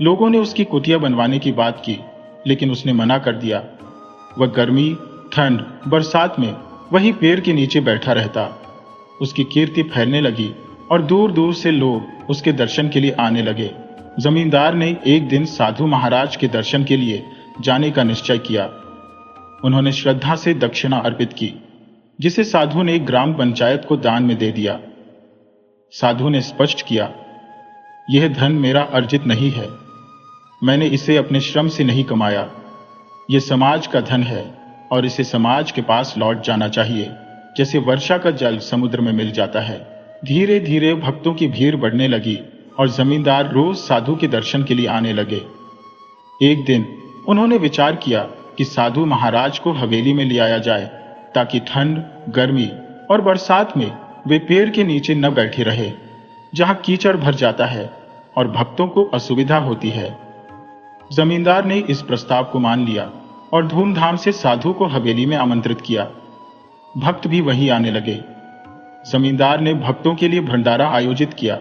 लोगों ने उसकी कुटिया बनवाने की बात की, लेकिन उसने मना कर दिया। वह गर्मी, ठंड, बरसात में वही पेड़ के नीचे बैठा रहता। उसकी कीर्ति फैलने लगी और दूर दूर से लोग उसके दर्शन के लिए आने लगे। जमींदार ने एक दिन साधु महाराज के दर्शन के लिए जाने का निश्चय किया। उन्होंने श्रद्धा से दक्षिणा अर्पित की, जिसे साधु ने ग्राम पंचायत को दान में दे दिया। साधु ने स्पष्ट किया, यह धन मेरा अर्जित नहीं है, मैंने इसे अपने श्रम से नहीं कमाया। यह समाज का धन है और इसे समाज के पास लौट जाना चाहिए, जैसे वर्षा का जल समुद्र में मिल जाता है। धीरे धीरे भक्तों की भीड़ बढ़ने लगी और जमींदार रोज साधु के दर्शन के लिए आने लगे। एक दिन उन्होंने विचार किया कि साधु महाराज को हवेली में ले आया जाए, ताकि ठंड, गर्मी और बरसात में वे पेड़ के नीचे न बैठे रहे, जहां कीचड़ भर जाता है और भक्तों को असुविधा होती है। जमींदार ने इस प्रस्ताव को मान लिया और धूमधाम से साधु को हवेली में आमंत्रित किया। भक्त भी वहीं आने लगे। जमींदार ने भक्तों के लिए भंडारा आयोजित किया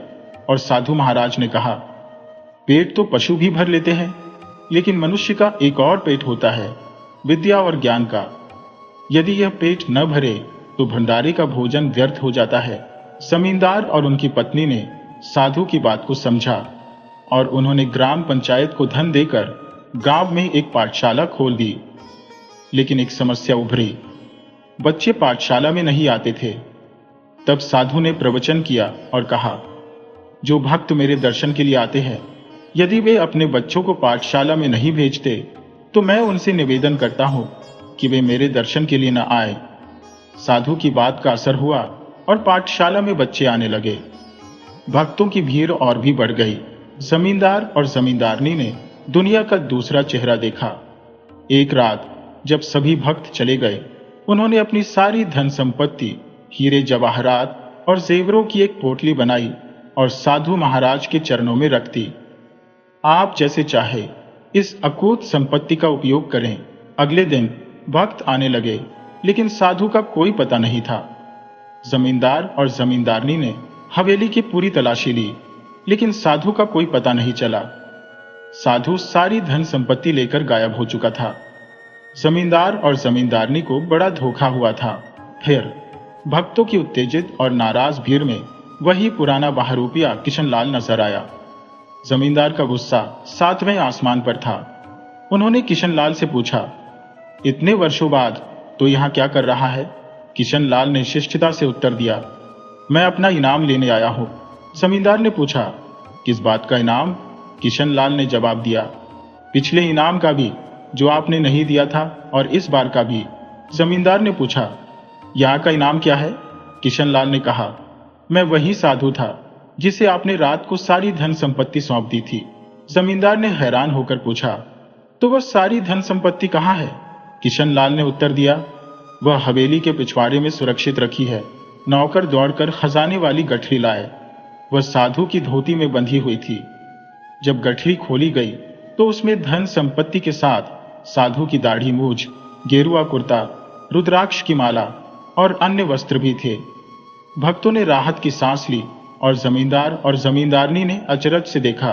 और साधु महाराज ने कहा, पेट तो पशु भी भर लेते हैं, लेकिन मनुष्य का एक और पेट होता है, विद्या और ज्ञान का। यदि यह पेट न भरे तो भंडारे का भोजन व्यर्थ हो जाता है। जमींदार और उनकी पत्नी ने साधु की बात को समझा और उन्होंने ग्राम पंचायत को धन देकर गांव में एक पाठशाला खोल दी। लेकिन एक समस्या उभरी, बच्चे पाठशाला में नहीं आते थे। तब साधु ने प्रवचन किया और कहा, जो भक्त मेरे दर्शन के लिए आते हैं, यदि वे अपने बच्चों को पाठशाला में नहीं भेजते तो मैं उनसे निवेदन करता हूं कि वे मेरे दर्शन के लिए न आए। साधु की बात का असर हुआ और पाठशाला में बच्चे आने लगे। भक्तों की भीड़ और भी बढ़ गई। जमींदार और जमींदारनी ने दुनिया का दूसरा चेहरा देखा। एक रात जब सभी भक्त चले गए, उन्होंने अपनी सारी धन संपत्ति, हीरे जवाहरात और जेवरों की एक पोटली बनाई और साधु महाराज के चरणों में रख दी। आप जैसे चाहे इस अकूत संपत्ति का उपयोग करें। अगले दिन भक्त आने लगे, लेकिन साधु का कोई पता नहीं था। जमींदार और जमींदारनी ने हवेली की पूरी तलाशी ली, लेकिन साधु का कोई पता नहीं चला। साधु सारी धन संपत्ति लेकर गायब हो चुका था। जमींदार और जमींदारनी को बड़ा धोखा हुआ था। फिर भक्तों की उत्तेजित और नाराज भीड़ में वही पुराना बहरूपिया किशनलाल नजर आया। जमींदार का गुस्सा 7वें आसमान पर था। उन्होंने किशनलाल से पूछा, इतने वर्षों बाद तो यहाँ क्या कर रहा है? किशन लाल ने शिष्टता से उत्तर दिया। मैं अपना इनाम लेने आया हूँ। जमींदार ने पूछा। किस बात का इनाम? किशन लाल ने जवाब दिया। पिछले इनाम का भी, जो आपने नहीं दिया था, और इस बार का भी। जमींदार ने पूछा। यहाँ का इनाम क्या है? किशन लाल ने कहा। मैं वही साधु था जिसे आपने रात को सारी धन संपत्ति सौंप दी थी। जमींदार ने हैरान होकर पूछा। तो वह सारी धन संपत्ति कहाँ है? किशन लाल ने उत्तर दिया। वह हवेली के पिछवाड़े में सुरक्षित रखी है। नौकर दौड़कर खजाने वाली गठरी लाए। वह साधु की धोती में बंधी हुई थी। जब गठरी खोली गई तो उसमें धन संपत्ति के साथ साधु की दाढ़ी मूछ, गेरुआ कुर्ता, रुद्राक्ष की माला और अन्य वस्त्र भी थे। भक्तों ने राहत की सांस ली और जमींदार और जमींदारनी ने अचरज से देखा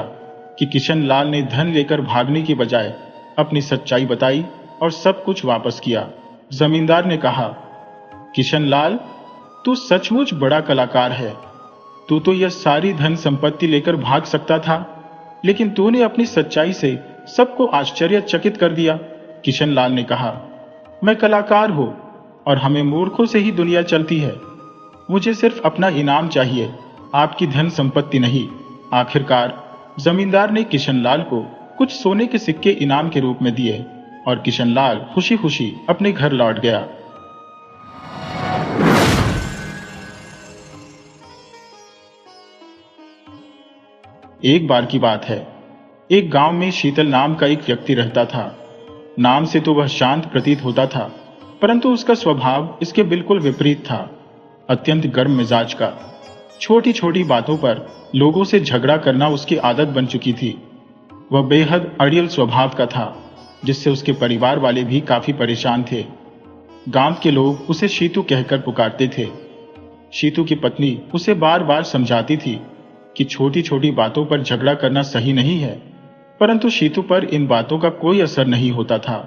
कि किशन लाल ने धन लेकर भागने की बजाय अपनी सच्चाई बताई और सब कुछ वापस किया। जमींदार ने कहा, किशन लाल, तू सचमुच बड़ा कलाकार है। तू तो यह सारी धन संपत्ति लेकर भाग सकता था, लेकिन तूने अपनी सच्चाई से सबको आश्चर्यचकित कर दिया। किशन लाल ने कहा, मैं कलाकार हूं और हमें मूर्खों से ही दुनिया चलती है। मुझे सिर्फ अपना इनाम चाहिए, आपकी धन संपत्ति नहीं। आखिरकार जमींदार ने किशन लाल को कुछ सोने के सिक्के इनाम के रूप में दिए और किशन लाल खुशी खुशी अपने घर लौट गया। एक बार की बात है, एक गांव में शीतल नाम का एक व्यक्ति रहता था। नाम से तो वह शांत प्रतीत होता था, परंतु उसका स्वभाव इसके बिल्कुल विपरीत था। अत्यंत गर्म मिजाज का। छोटी छोटी बातों पर लोगों से झगड़ा करना उसकी आदत बन चुकी थी। वह बेहद अड़ियल स्वभाव का था, जिससे उसके परिवार वाले भी काफी परेशान थे। गांव के लोग उसे शीतू कहकर पुकारते थे। शीतू की पत्नी उसे बार बार समझाती थी कि छोटी छोटी बातों पर झगड़ा करना सही नहीं है, परंतु शीतू पर इन बातों का कोई असर नहीं होता था।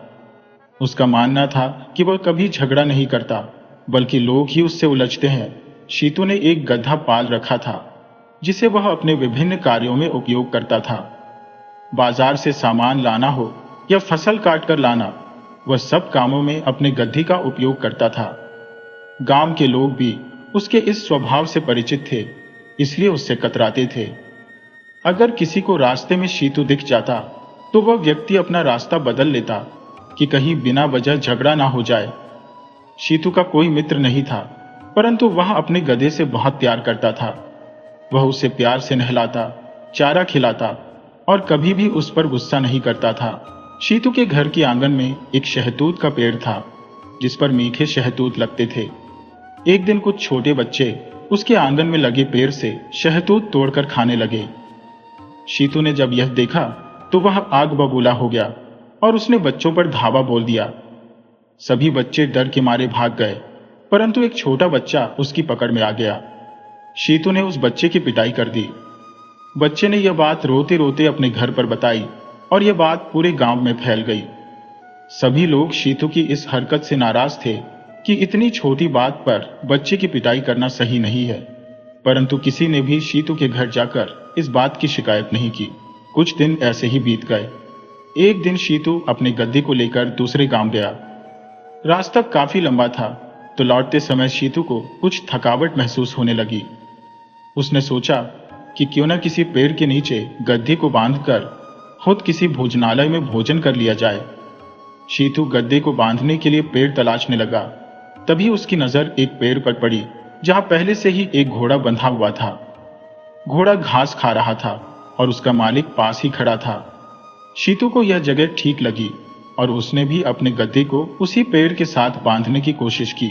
उसका मानना था कि वह कभी झगड़ा नहीं करता, बल्कि लोग ही उससे उलझते हैं। शीतू ने एक गधा पाल रखा था, जिसे वह अपने विभिन्न कार्यों में उपयोग करता था। बाजार से सामान लाना हो या फसल काट कर लाना, वह सब कामों में अपने गद्दी का उपयोग करता था। गांव के लोग भी उसके इस स्वभाव से परिचित थे, इसलिए उससे कतराते थे। अगर किसी को रास्ते में शीतू दिख जाता तो वह व्यक्ति अपना रास्ता बदल लेता कि कहीं बिना वजह झगड़ा ना हो जाए। शीतू का कोई मित्र नहीं था, परंतु वह अपने गधे से बहुत प्यार करता था। वह उसे प्यार से नहलाता, चारा खिलाता और कभी भी उस पर गुस्सा नहीं करता था। शीतू के घर के आंगन में एक शहतूत का पेड़ था, जिस पर मीठे शहतूत लगते थे। एक दिन कुछ छोटे बच्चे उसके आंगन में लगे पेड़ से शहतूत तोड़कर खाने लगे। शीतू ने जब यह देखा तो वह आग बबूला हो गया और उसने बच्चों पर धावा बोल दिया। सभी बच्चे डर के मारे भाग गए, परंतु एक छोटा बच्चा उसकी पकड़ में आ गया। शीतू ने उस बच्चे की पिटाई कर दी। बच्चे ने यह बात रोते रोते अपने घर पर बताई और यह बात पूरे गांव में फैल गई। सभी लोग शीतू की इस हरकत से नाराज थे कि इतनी छोटी बात पर बच्चे की पिटाई करना सही नहीं है, परंतु किसी ने भी शीतू के घर जाकर इस बात की शिकायत नहीं की। कुछ दिन ऐसे ही बीत गए। एक दिन शीतू अपने गद्दी को लेकर दूसरे गांव गया। रास्ता काफी लंबा था, तो लौटते समय शीतू को कुछ थकावट महसूस होने लगी। उसने सोचा कि क्यों न किसी पेड़ के नीचे गद्दी को बांधकर खुद किसी भोजनालय में भोजन कर लिया जाए। शीतू गद्दे को बांधने के लिए पेड़ तलाशने लगा। तभी उसकी नजर एक पेड़ पर पड़ी, जहां पहले से ही एक घोड़ा बंधा हुआ था। घोड़ा घास खा रहा था और उसका मालिक पास ही खड़ा था। शीतू को यह जगह ठीक लगी और उसने भी अपने गद्दे को उसी पेड़ के साथ बांधने की कोशिश की।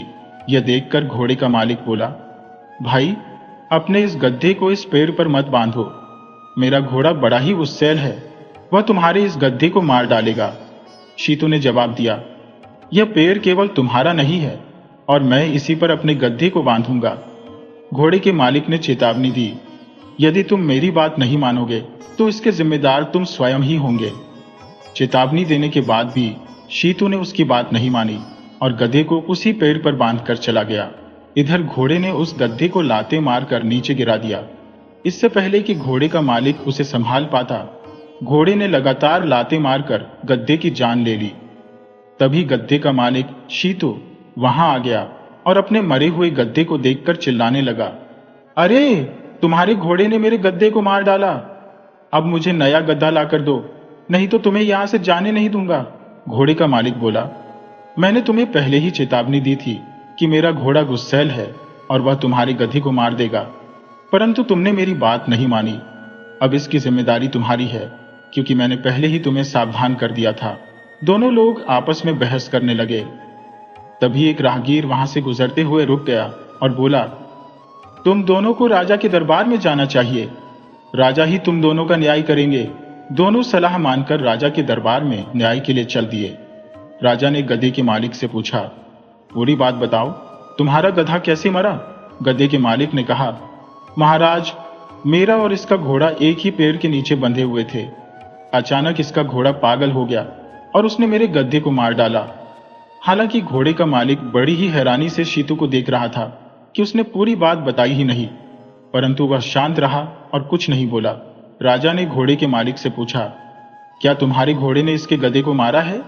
यह देखकर घोड़े का मालिक बोला, भाई, अपने इस गद्दे को इस पेड़ पर मत बांधो। मेरा घोड़ा बड़ा ही गुस्सैल है, वह तुम्हारे इस गद्दे को मार डालेगा। शीतू ने जवाब दिया, यह पेड़ केवल तुम्हारा नहीं है और मैं इसी पर अपने गद्दे को बांधूंगा। घोड़े के मालिक ने चेतावनी दी, यदि तुम मेरी बात नहीं मानोगे तो इसके जिम्मेदार तुम स्वयं ही होंगे। चेतावनी देने के बाद भी शीतू ने उसकी बात नहीं मानी और गधे को उसी पेड़ पर बांधकर चला गया। इधर घोड़े ने उस गधे को लाते मारकर नीचे गिरा दिया। इससे पहले कि घोड़े का मालिक उसे संभाल पाता, घोड़े ने लगातार लाते मारकर गधे की जान ले ली। तभी गधे का मालिक शीतू वहां आ गया और अपने मरे हुए गद्दे को देखकर चिल्लाने लगा, अरे तुम्हारे घोड़े ने मेरे गद्दे को मार डाला। अब मुझे नया गद्दा लाकर दो, नहीं तो तुम्हें यहां से जाने नहीं दूंगा। घोड़े का मालिक बोला, मैंने तुम्हें पहले ही चेतावनी दी थी कि मेरा घोड़ा गुस्सैल है और वह तुम्हारे गधे को मार देगा, परंतु तुमने मेरी बात नहीं मानी। अब इसकी जिम्मेदारी तुम्हारी है, क्योंकि मैंने पहले ही तुम्हें सावधान कर दिया था। दोनों लोग आपस में बहस करने लगे। तभी एक राहगीर वहां से गुजरते हुए रुक गया और बोला, तुम दोनों को राजा के दरबार में जाना चाहिए, राजा ही तुम दोनों का न्याय करेंगे। दोनों सलाह मानकर राजा के दरबार में न्याय के लिए चल दिए। राजा ने गधे के मालिक से पूछा, पूरी बात बताओ, तुम्हारा गधा कैसे मरा? गधे के मालिक ने कहा, महाराज, मेरा और इसका घोड़ा एक ही पेड़ के नीचे बंधे हुए थे। अचानक इसका घोड़ा पागल हो गया और उसने मेरे गधे को मार डाला। हालांकि घोड़े का मालिक बड़ी ही हैरानी से शीतू को देख रहा था कि उसने पूरी बात बताई ही नहीं, परंतु वह शांत रहा और कुछ नहीं बोला। राजा ने घोड़े के मालिक से पूछा, क्या तुम्हारे घोड़े ने इसके गधे को मारा है?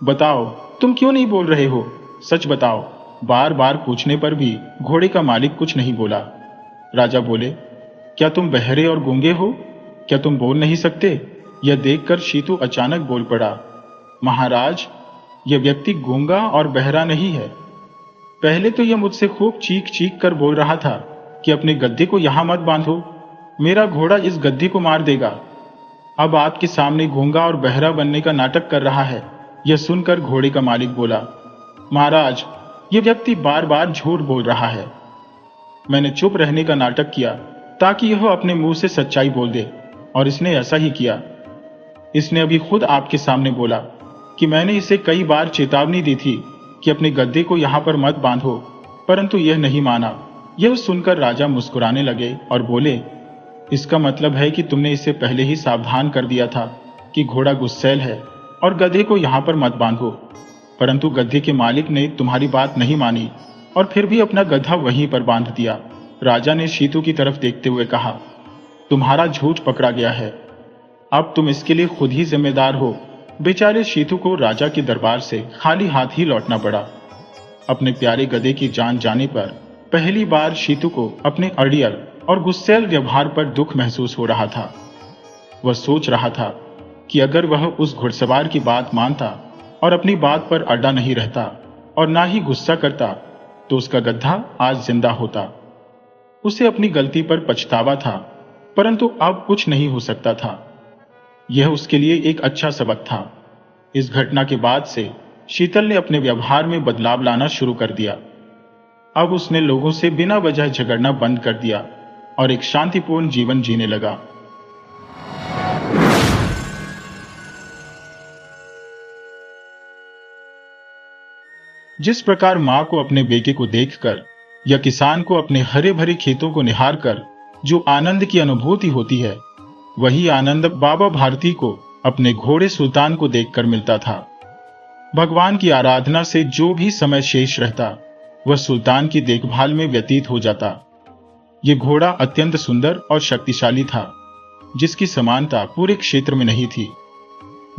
बताओ, तुम क्यों नहीं बोल रहे हो? सच बताओ। बार बार पूछने पर भी घोड़े का मालिक कुछ नहीं बोला। राजा बोले, क्या तुम बहरे और गूंगे हो? क्या तुम बोल नहीं सकते? यह देखकर शीतू अचानक बोल पड़ा, महाराज, यह व्यक्ति गूंगा और बहरा नहीं है। पहले तो यह मुझसे खूब चीख चीख कर बोल रहा था कि अपने गद्दे को यहां मत बांधो, मेरा घोड़ा इस गद्दे को मार देगा। अब आपके सामने गूंगा और बहरा बनने का नाटक कर रहा है। यह सुनकर घोड़े का मालिक बोला, महाराज, यह व्यक्ति बार बार झूठ बोल रहा है। मैंने चुप रहने का नाटक किया ताकि यह अपने मुंह से सच्चाई बोल दे, और इसने ऐसा ही किया। इसने अभी खुद आपके सामने बोला कि मैंने इसे कई बार चेतावनी दी थी कि अपने गद्दे को यहां पर मत बांधो, परंतु यह नहीं माना। यह सुनकर राजा मुस्कुराने लगे और बोले, इसका मतलब है कि तुमने इसे पहले ही सावधान कर दिया था कि घोड़ा गुस्सैल है और गधे को यहां पर मत बांधो, परंतु गधे के मालिक ने तुम्हारी बात नहीं मानी और फिर भी अपना गधा वहीं पर बांध दिया। राजा ने शीतू की तरफ देखते हुए कहा, तुम्हारा झूठ पकड़ा गया है, अब तुम इसके लिए खुद ही जिम्मेदार हो। बेचारे शीतू को राजा के दरबार से खाली हाथ ही लौटना पड़ा। अपने प्यारे गधे की जान जाने पर पहली बार शीतू को अपने अड़ियल और गुस्सैल व्यवहार पर दुख महसूस हो रहा था। वह सोच रहा था कि अगर वह उस घुड़सवार की बात मानता और अपनी बात पर अड़ा नहीं रहता और ना ही गुस्सा करता, तो उसका गधा आज जिंदा होता। उसे अपनी गलती पर पछतावा था, परंतु अब कुछ नहीं हो सकता था। यह उसके लिए एक अच्छा सबक था। इस घटना के बाद से शीतल ने अपने व्यवहार में बदलाव लाना शुरू कर दिया। अब उसने लोगों से बिना वजह झगड़ना बंद कर दिया और एक शांतिपूर्ण जीवन जीने लगा। जिस प्रकार मां को अपने बेटे को देखकर या किसान को अपने हरे भरे खेतों को निहारकर जो आनंद की अनुभूति होती है, वही आनंद बाबा भारती को अपने घोड़े सुल्तान को देखकर मिलता था। भगवान की आराधना से जो भी समय शेष रहता, वह सुल्तान की देखभाल में व्यतीत हो जाता। यह घोड़ा अत्यंत सुंदर और शक्तिशाली था, जिसकी समानता पूरे क्षेत्र में नहीं थी।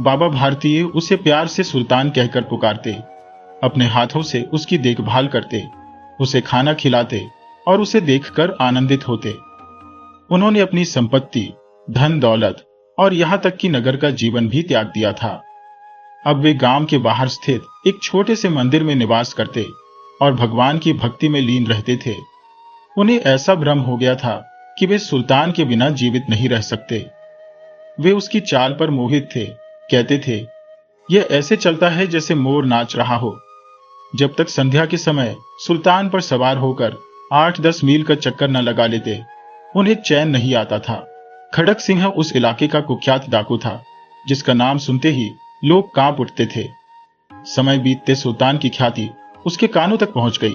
बाबा भारतीय उसे प्यार से सुल्तान कहकर पुकारते, अपने हाथों से उसकी देखभाल करते, उसे खाना खिलाते और उसे देखकर आनंदित होते। उन्होंने अपनी संपत्ति, धन दौलत और यहां तक कि नगर का जीवन भी त्याग दिया था। अब वे गांव के बाहर स्थित एक छोटे से मंदिर में निवास करते और भगवान की भक्ति में लीन रहते थे। उन्हें ऐसा भ्रम हो गया था कि वे सुल्तान के बिना जीवित नहीं रह सकते। वे उसकी चाल पर मोहित थे। कहते थे, यह ऐसे चलता है जैसे मोर नाच रहा हो। जब तक संध्या के समय सुल्तान पर सवार होकर 8-10 मील का चक्कर न लगा लेते, उन्हें चैन नहीं आता था। खड़क सिंह उस इलाके का कुख्यात डाकू था, जिसका नाम सुनते ही लोग कांप उठते थे। समय बीतते सुल्तान की ख्याति उसके कानों तक पहुंच गई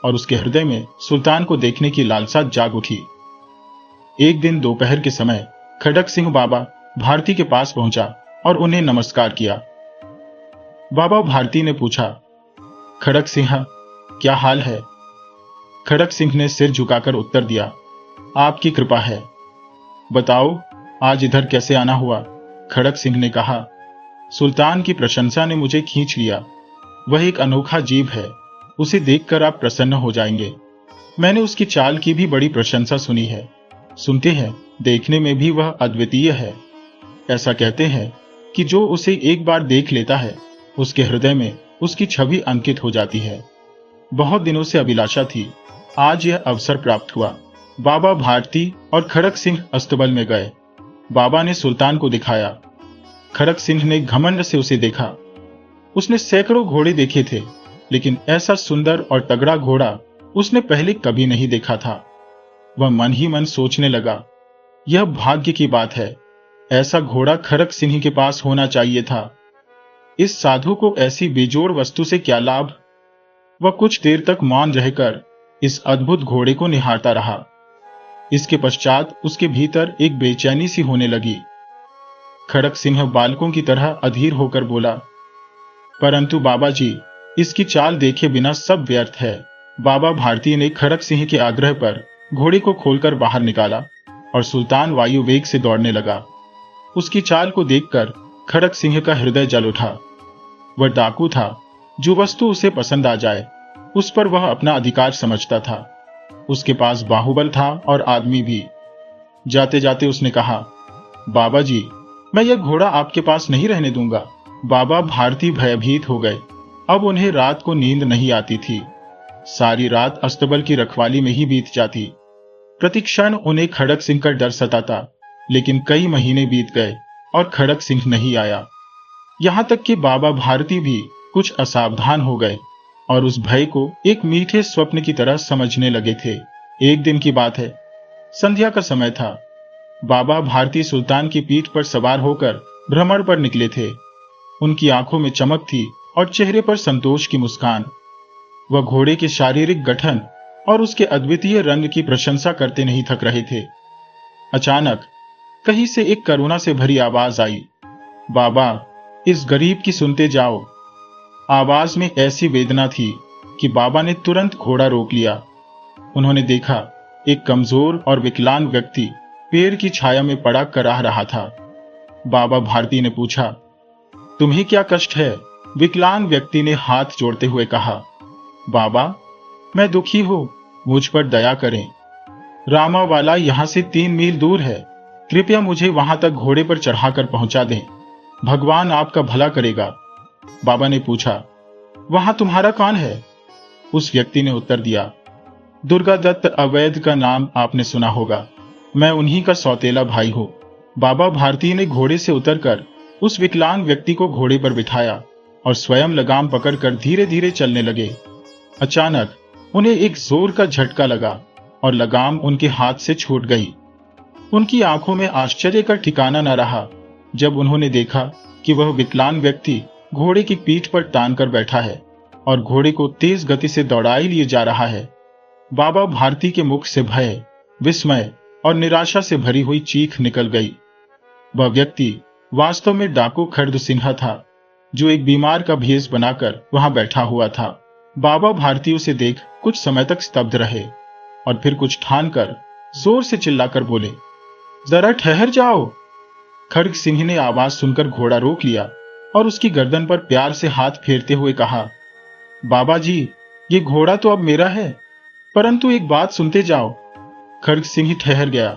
और उसके हृदय में सुल्तान को देखने की लालसा जाग उठी। एक दिन दोपहर के समय खड़क सिंह बाबा भारती के पास पहुंचा और उन्हें नमस्कार किया। बाबा भारती ने पूछा, खड़क सिंह, क्या हाल है? खड़क सिंह ने सिर झुकाकर उत्तर दिया, आपकी कृपा है। बताओ, आज इधर कैसे आना हुआ? खड़क सिंह ने कहा, सुल्तान की प्रशंसा ने मुझे खींच लिया। वह एक अनोखा जीव है। उसे देखकर आप प्रसन्न हो जाएंगे। मैंने उसकी चाल की भी बड़ी प्रशंसा सुनी है। सुनते हैं देखने में भी वह अद्वितीय है। ऐसा कहते हैं कि जो उसे एक बार देख लेता है उसके हृदय में उसकी छवि अंकित हो जाती है। बहुत दिनों से अभिलाषा थी, आज यह अवसर प्राप्त हुआ। बाबा भारती और खड़क सिंह अस्तबल में गए। बाबा ने सुल्तान को दिखाया। खड़क सिंह ने घमंड से उसे देखा। उसने सैकड़ों घोड़े देखे थे, लेकिन ऐसा सुंदर और तगड़ा घोड़ा उसने पहले कभी नहीं देखा था। वह मन ही मन सोचने लगा, यह भाग्य की बात है, ऐसा घोड़ा खड़क सिंह के पास होना चाहिए था। इस साधु को ऐसी बेजोड़ वस्तु से क्या लाभ। वह कुछ देर तक मौन रहकर इस अद्भुत घोड़े को निहारता रहा। इसके पश्चात उसके भीतर एक बेचैनी सी होने लगी। खड़क सिंह बालकों की तरह अधीर होकर बोला, परंतु बाबा जी, इसकी चाल देखे बिना सब व्यर्थ है। बाबा भारती ने खड़क सिंह के आग्रह पर घोड़े को खोलकर बाहर निकाला और सुल्तान वायु वेग से दौड़ने लगा। उसकी चाल को देखकर खड़क सिंह का हृदय जल उठा। वह डाकू था, जो वस्तु उसे पसंद आ जाए उस पर वह अपना अधिकार समझता था। उसके पास बाहुबल था और आदमी भी। जाते जाते उसने कहा, बाबा जी, मैं यह घोड़ा आपके पास नहीं रहने दूंगा। बाबा भारती भयभीत हो गए। अब उन्हें रात को नींद नहीं आती थी। सारी रात अस्तबल की रखवाली में ही बीत जाती। प्रतिक्षण उन्हें खड़क सिंह का डर सताता, लेकिन कई महीने बीत गए और खड़क सिंह नहीं आया। यहां तक कि बाबा भारती भी कुछ असावधान हो गए और उस भय को एक मीठे स्वप्न की तरह समझने लगे थे। एक दिन की बात है, संध्या का समय था। बाबा भारती सुल्तान की पीठ पर सवार होकर भ्रमण पर निकले थे। उनकी आंखों में चमक थी और चेहरे पर संतोष की मुस्कान। वह घोड़े के शारीरिक गठन और उसके अद्वितीय रंग की प्रशंसा करते नहीं थक रहे थे। अचानक कहीं से एक करुणा से भरी आवाज आई, बाबा, इस गरीब की सुनते जाओ। आवाज में ऐसी वेदना थी कि बाबा ने तुरंत घोड़ा रोक लिया। उन्होंने देखा एक कमजोर और विकलांग व्यक्ति पेड़ की छाया में पड़ा कराह रहा था। बाबा भारती ने पूछा, तुम्हें क्या कष्ट है? विकलांग व्यक्ति ने हाथ जोड़ते हुए कहा, बाबा, मैं दुखी हूं, मुझ पर दया करें। रामावाला यहां से 3 मील दूर है। कृपया मुझे वहां तक घोड़े पर चढ़ाकर पहुंचा दें। भगवान आपका भला करेगा। बाबा ने पूछा, वहां तुम्हारा कौन है? उस व्यक्ति ने उत्तर दिया, दुर्गा दत्त अवैध का नाम आपने सुना होगा। मैं उन्हीं का सौतेला भाई हूं। बाबा भारती ने घोड़े से उतरकर उस विकलांग व्यक्ति को घोड़े पर बिठाया और स्वयं लगाम पकड़कर धीरे धीरे चलने लगे। अचानक उन्हें एक जोर का झटका लगा और लगाम उनके हाथ से छूट गई। उनकी आंखों में आश्चर्य का ठिकाना न रहा जब उन्होंने देखा कि वह विकलांग व्यक्ति घोड़े की पीठ पर तान कर बैठा है और घोड़े को तेज गति से दौड़ाए लिए जा रहा है। बाबा भारती के मुख से भय, विस्मय और निराशा से भरी हुई चीख निकल गई। वह व्यक्ति वास्तव में डाकू खड़ग सिंह था, जो एक बीमार का भेष बनाकर वहां बैठा हुआ था। बाबा भारती उसे देख कुछ समय तक स्तब्ध रहे और फिर कुछ ठान कर जोर से चिल्लाकर बोले, जरा ठहर जाओ। खड़ग सिंह ने आवाज सुनकर घोड़ा रोक लिया और उसकी गर्दन पर प्यार से हाथ फेरते हुए कहा, बाबा जी, ये घोड़ा तो अब मेरा है, परंतु एक बात सुनते जाओ। खड़ग सिंह ठहर गया।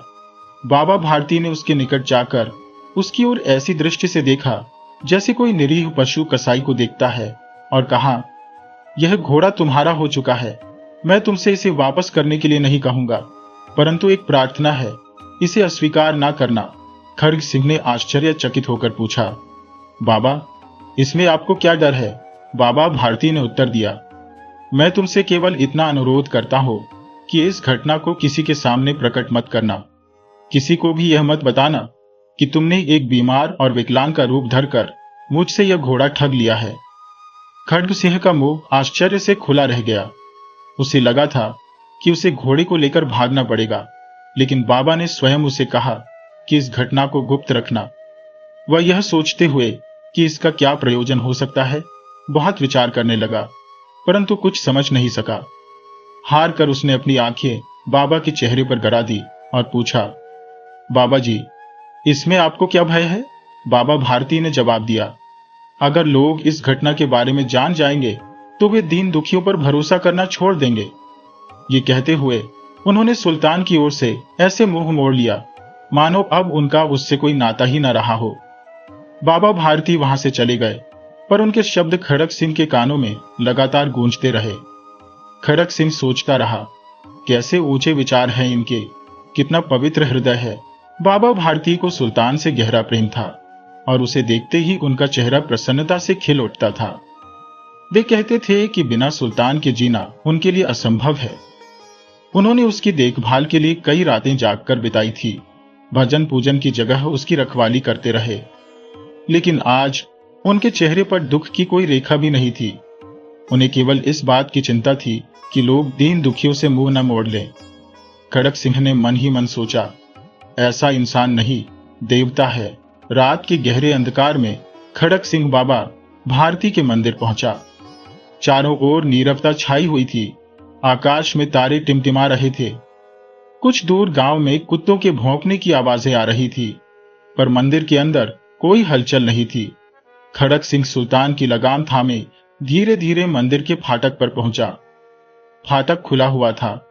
बाबा भारती ने उसके निकट जाकर उसकी ओर ऐसी दृष्टि से देखा जैसे कोई निरीह पशु कसाई को देखता है और कहा, यह घोड़ा तुम्हारा हो चुका है। मैं तुमसे इसे वापस करने के लिए नहीं कहूंगा, परंतु एक प्रार्थना है, इसे अस्वीकार ना करना। खड़ग सिंह ने आश्चर्यचकित होकर पूछा, बाबा, इसमें आपको क्या डर है? बाबा भारती ने उत्तर दिया, मैं तुमसे केवल इतना अनुरोध करता हूं कि इस घटना को किसी के सामने प्रकट मत करना। किसी को भी यह मत बताना कि तुमने एक बीमार और विकलांग का रूप धरकर मुझसे यह घोड़ा ठग लिया है। खड़ग सिंह का मुंह आश्चर्य से खुला रह गया। उसे लगा था कि उसे घोड़े को लेकर भागना पड़ेगा, लेकिन बाबा ने स्वयं उसे कहा कि इस घटना को गुप्त रखना। वह यह सोचते हुए कि इसका क्या प्रयोजन हो सकता है, बहुत विचार करने लगा, परंतु कुछ समझ नहीं सका। हार कर उसने अपनी आंखें बाबा के चेहरे पर गड़ा दी और पूछा, बाबा जी, इसमें आपको क्या भय है? बाबा भारती ने जवाब दिया, अगर लोग इस घटना के बारे में जान जाएंगे तो वे दीन दुखियों पर भरोसा करना छोड़ देंगे। ये कहते हुए उन्होंने सुल्तान की ओर से ऐसे मुंह मोड़ लिया मानो अब उनका उससे कोई नाता ही न रहा हो। बाबा भारती वहां से चले गए, पर उनके शब्द खड़क सिंह के कानों में लगातार गूंजते रहे। खड़क सिंह सोचता रहा, कैसे ऊंचे विचार हैं इनके, कितना पवित्र हृदय है। बाबा भारती को सुल्तान से गहरा प्रेम था और उसे देखते ही उनका चेहरा प्रसन्नता से खिल उठता था। वे कहते थे कि बिना सुल्तान के जीना उनके लिए असंभव है। उन्होंने उसकी देखभाल के लिए कई रातें जागकर बिताई थी, भजन पूजन की जगह उसकी रखवाली करते रहे। लेकिन आज उनके चेहरे पर दुख की कोई रेखा भी नहीं थी। उन्हें केवल इस बात की चिंता थी कि लोग दीन दुखियों से मुंह न मोड़ लें। खड़क सिंह ने मन ही मन सोचा, ऐसा इंसान नहीं, देवता है। रात के गहरे अंधकार में खड़क सिंह बाबा भारती के मंदिर पहुंचा। चारों ओर नीरवता छाई हुई थी, आकाश में तारे टिमटिमा रहे थे। कुछ दूर गांव में कुत्तों के भौंकने की आवाजें आ रही थी, पर मंदिर के अंदर कोई हलचल नहीं थी। खड़क सिंह सुल्तान की लगाम थामे धीरे धीरे मंदिर के फाटक पर पहुंचा। फाटक खुला हुआ था।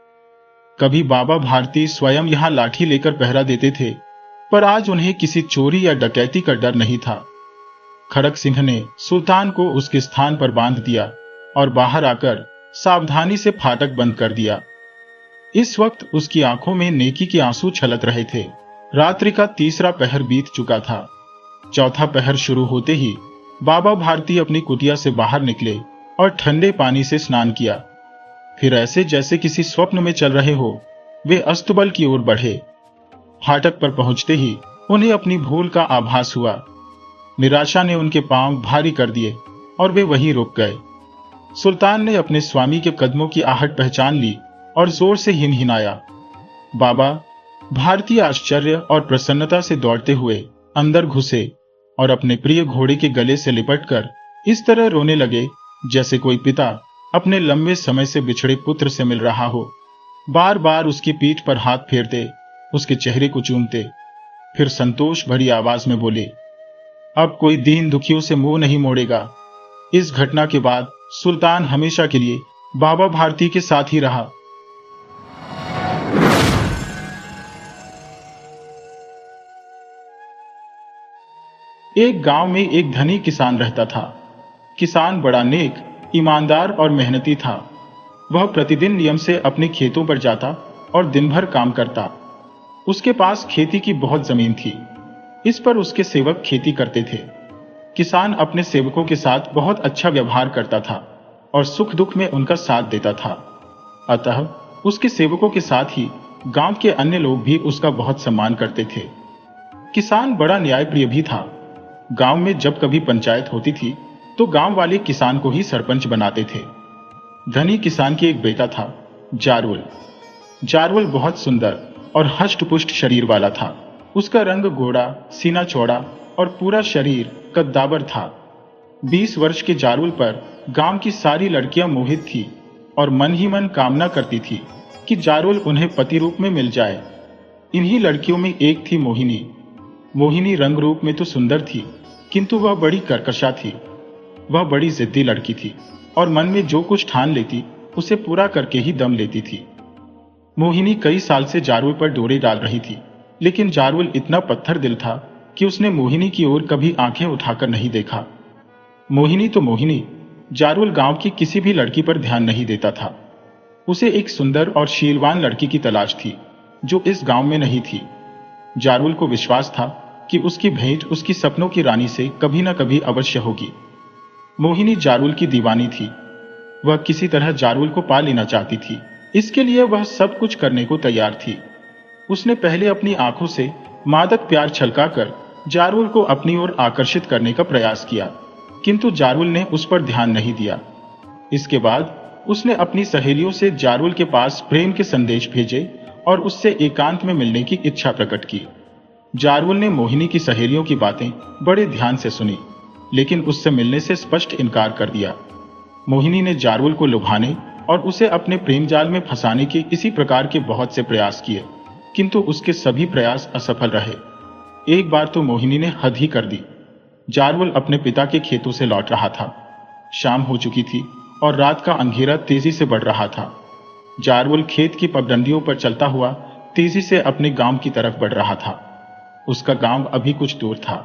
कभी बाबा भारती स्वयं यहां लाठी लेकर पहरा देते थे, पर आज उन्हें किसी चोरी या डकैती का डर नहीं था। खड़क सिंह ने सुल्तान को उसके स्थान पर बांध दिया और बाहर आकर सावधानी से फाटक बंद कर दिया। इस वक्त उसकी आंखों में नेकी के आंसू छलक रहे थे। रात्रि का तीसरा पहर बीत चुका था। चौथा पहर शुरू होते ही बाबा भारती अपनी कुटिया से बाहर निकले और ठंडे पानी से स्नान किया। फिर ऐसे जैसे किसी स्वप्न में चल रहे हो, वे अस्तबल की ओर बढ़े। फाटक पर पहुंचते ही उन्हें अपनी भूल का आभास हुआ। निराशा ने उनके पांव भारी कर दिए और वे वहीं रुक गए। सुल्तान ने अपने स्वामी के कदमों की आहट पहचान ली और जोर से हिनहिनाया। बाबा भारती आश्चर्य और प्रसन्नता से दौड़ते हुए अंदर घुसे और अपने प्रिय घोड़े के गले से लिपटकर इस तरह रोने लगे जैसे कोई पिता अपने लंबे समय से बिछड़े पुत्र से मिल रहा हो। बार बार उसकी पीठ पर हाथ फेरते, उसके चेहरे को चूमते, फिर संतोष भरी आवाज में बोले, अब कोई दीन दुखियों से मुंह नहीं मोड़ेगा। इस घटना के बाद सुल्तान हमेशा के लिए बाबा भारती के साथ ही रहा। एक गांव में एक धनी किसान रहता था। किसान बड़ा नेक, ईमानदार और मेहनती था। वह प्रतिदिन नियम से अपने खेतों पर जाता और दिन भर काम करता। उसके पास खेती की बहुत जमीन थी। इस पर उसके सेवक खेती करते थे। किसान अपने सेवकों के साथ बहुत अच्छा व्यवहार करता था और सुख दुख में उनका साथ देता था। अतः उसके सेवकों के साथ ही गांव के अन्य लोग भी उसका बहुत सम्मान करते थे। किसान बड़ा न्यायप्रिय भी था। गांव में जब कभी पंचायत होती थी तो गांव वाले किसान को ही सरपंच बनाते थे। धनी किसान के एक बेटा था, जारवल। जारवल बहुत सुंदर और हष्ट-पुष्ट शरीर वाला था। उसका रंग गोरा, सीना चौड़ा और पूरा शरीर कद्दावर था। 20 वर्ष के जारवल पर गांव की सारी लड़कियां मोहित थी और मन ही मन कामना करती थी कि जारवल उन्हें पति रूप में मिल जाए। इन्हीं लड़कियों में एक थी मोहिनी। मोहिनी रंग रूप में तो सुंदर थी, किंतु वह बड़ी कर्कशा थी। वह बड़ी जिद्दी लड़की थी और मन में जो कुछ ठान लेती उसे पूरा करके ही दम लेती थी। मोहिनी कई साल से जारवल पर डोरे डाल रही थी, लेकिन जारवल इतना पत्थर दिल था कि उसने मोहिनी की ओर कभी आंखें उठाकर नहीं देखा। मोहिनी तो मोहिनी, जारवल गांव की किसी भी लड़की पर ध्यान नहीं देता था। उसे एक सुंदर और शीलवान लड़की की तलाश थी जो इस गांव में नहीं थी। जारवल को विश्वास था कि उसकी भेंट उसकी सपनों की रानी से कभी न कभी अवश्य होगी। मोहिनी जारवल की दीवानी थी। वह किसी तरह जारवल को पा लेना चाहती थी। इसके लिए वह सब कुछ करने को तैयार थी। उसने पहले अपनी आंखों से मादक प्यार छलकाकर जारवल को अपनी ओर आकर्षित करने का प्रयास किया, किंतु जारवल ने उस पर ध्यान नहीं दिया। इसके बाद उसने अपनी सहेलियों से जारवल के पास प्रेम के संदेश भेजे और उससे एकांत में मिलने की इच्छा प्रकट की। जारवल ने मोहिनी की सहेलियों की बातें बड़े ध्यान से सुनी, लेकिन उससे मिलने से स्पष्ट इनकार कर दिया। मोहिनी ने जारवल को लुभाने और उसे अपने प्रेम जाल में फंसाने के इसी प्रकार के बहुत से प्रयास किए, किंतु उसके सभी प्रयास असफल रहे। एक बार तो मोहिनी ने हद ही कर दी। जारवल अपने पिता के खेतों से लौट रहा था। शाम हो चुकी थी और रात का अंधेरा तेजी से बढ़ रहा था। जारवल खेत की पगडंडियों पर चलता हुआ तेजी से अपने गांव की तरफ बढ़ रहा था। उसका गांव अभी कुछ दूर था।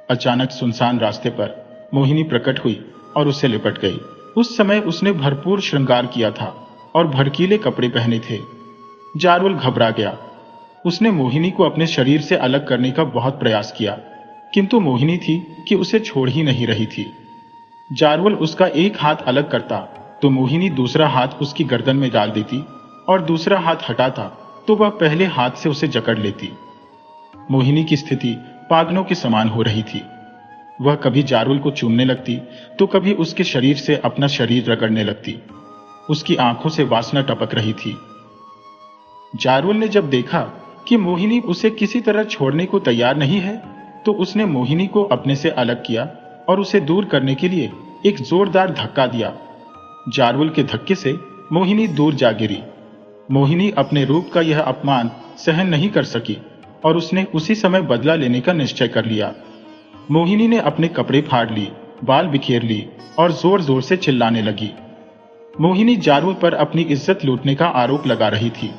अचानक सुनसान रास्ते पर मोहिनी प्रकट हुई और उससे लिपट गई। उस समय उसने भरपूर श्रृंगार किया था और भड़कीले कपड़े पहने थे। जारवल घबरा गया। उसने मोहिनी को अपने शरीर से अलग करने का बहुत प्रयास किया, किंतु मोहिनी थी कि उसे छोड़ ही नहीं रही थी। जारवल उसका एक हाथ अलग करता तो मोहिनी दूसरा हाथ उसकी गर्दन में डाल देती और दूसरा हाथ हटाता तो वह पहले हाथ से उसे जकड़ लेती। मोहिनी की स्थिति पागलों के समान हो रही थी। वह कभी जारवल को चूमने लगती तो कभी उसके शरीर से अपना शरीर रगड़ने लगती। उसकी आंखों से वासना टपक रही थी। जारवल ने जब देखा कि मोहिनी उसे किसी तरह छोड़ने को तैयार नहीं है तो उसने मोहिनी को अपने से अलग किया और उसे दूर करने के लिए एक जोरदार धक्का दिया। जारवल के धक्के से मोहिनी दूर जा गिरी। मोहिनी अपने रूप का यह अपमान सहन नहीं कर सकी और उसने उसी समय बदला लेने का निश्चय कर लिया। मोहिनी ने अपने कपड़े फाड़ ली, बाल बिखेर ली और जोर जोर से चिल्लाने लगी। मोहिनी जारवल पर अपनी इज्जत लूटने का आरोप लगा रही थी।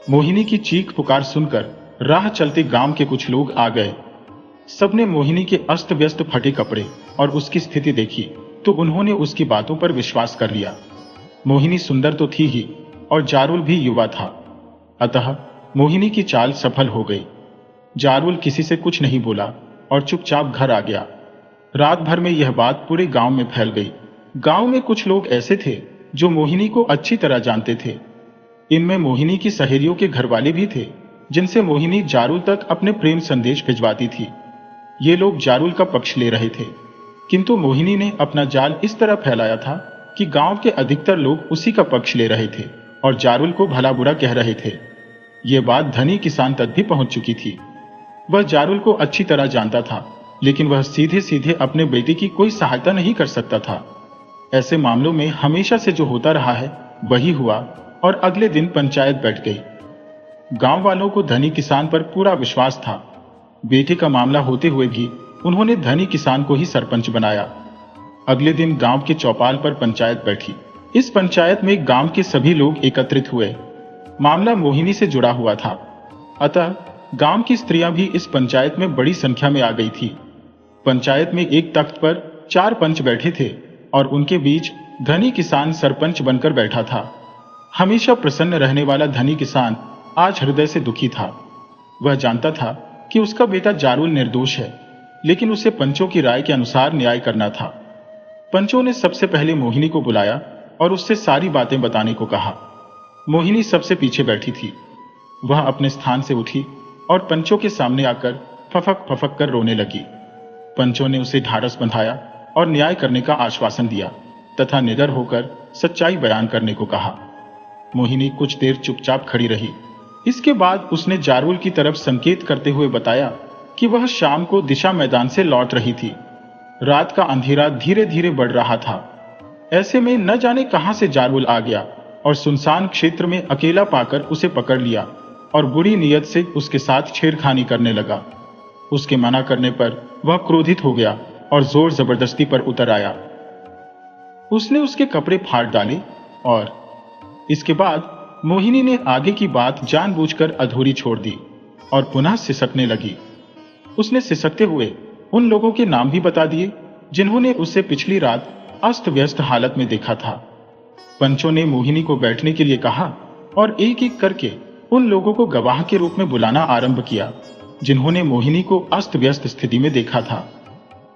मोहिनी की चीख पुकार सुनकर राह चलते गांव के कुछ लोग आ गए। सबने मोहिनी के अस्त व्यस्त फटे कपड़े और उसकी स्थिति देखी तो उन्होंने उसकी बातों पर विश्वास कर लिया। मोहिनी सुंदर तो थी ही और जारवल भी युवा था, अतः मोहिनी की चाल सफल हो गई। जारवल किसी से कुछ नहीं बोला और चुपचाप घर आ गया। रात भर में यह बात पूरे गांव में फैल गई। गांव में कुछ लोग ऐसे थे जो मोहिनी को अच्छी तरह जानते थे। इनमें मोहिनी की सहेलियों के घरवाले भी थे, जिनसे मोहिनी जारवल तक अपने प्रेम संदेश भिजवाती थी। ये लोग जारवल का पक्ष ले रहे थे, किंतु मोहिनी ने अपना जाल इस तरह फैलाया था कि गांव के अधिकतर लोग उसी का पक्ष ले रहे थे और जारवल को भला बुरा कह रहे थे। ये बात धनी किसान तक भी पहुंच चुकी थी। वह जारवल को अच्छी तरह जानता था, लेकिन वह सीधे सीधे अपने बेटे की कोई सहायता नहीं कर सकता था। ऐसे मामलों में हमेशा से जो होता रहा है वही हुआ और अगले दिन पंचायत बैठ गई। गांव वालों को धनी किसान पर पूरा विश्वास था। बेटे का मामला होते हुए भी उन्होंने धनी किसान को ही सरपंच बनाया। अगले दिन गांव के चौपाल पर पंचायत बैठी। इस पंचायत में गांव के सभी लोग एकत्रित हुए। मामला मोहिनी से जुड़ा हुआ था, अतः गांव की स्त्रियां भी इस पंचायत में बड़ी संख्या में आ गई थी। पंचायत में एक तख्त पर 4 पंच बैठे थे और उनके बीच धनी किसान सरपंच बनकर बैठा था। हमेशा प्रसन्न रहने वाला धनी किसान आज हृदय से दुखी था। वह जानता था कि उसका बेटा जारवल निर्दोष है, लेकिन उसे पंचों की राय के अनुसार न्याय करना था। पंचों ने सबसे पहले मोहिनी को बुलाया और उससे सारी बातें बताने को कहा। मोहिनी सबसे पीछे बैठी थी। वह अपने स्थान से उठी और पंचों के सामने आकर फफक फफक कर रोने लगी। पंचों ने उसे ढाढ़स बंधाया और न्याय करने का आश्वासन दिया तथा निडर होकर सच्चाई बयान करने को कहा। मोहिनी कुछ देर चुपचाप खड़ी रही। इसके बाद उसने जारवल की तरफ संकेत करते हुए बताया कि वह शाम को दिशा मैदान से लौट रही थी। रात का अंधेरा धीरे धीरे बढ़ रहा था। ऐसे में न जाने कहां से जारवल आ गया और सुनसान क्षेत्र में अकेला पाकर उसे पकड़ लिया और बुरी नीयत से उसके साथ छेड़खानी करने लगा। उसके मना करने पर वह क्रोधित हो गया और जोर जबरदस्ती पर उतर आया। उसने उसके कपड़े फाड़ डाले और इसके बाद मोहिनी ने आगे की बात जानबूझकर अधूरी छोड़ दी और पुनः सिसकने लगी। उसने सिसकते हुए उन लोगों के नाम भी बता दिए जिन्होंने उसे पिछली रात अस्त व्यस्त हालत में देखा था। पंचों ने मोहिनी को बैठने के लिए कहा और एक एक करके उन लोगों को गवाह के रूप में बुलाना आरंभ किया जिन्होंने मोहिनी को अस्त व्यस्त स्थिति में देखा था।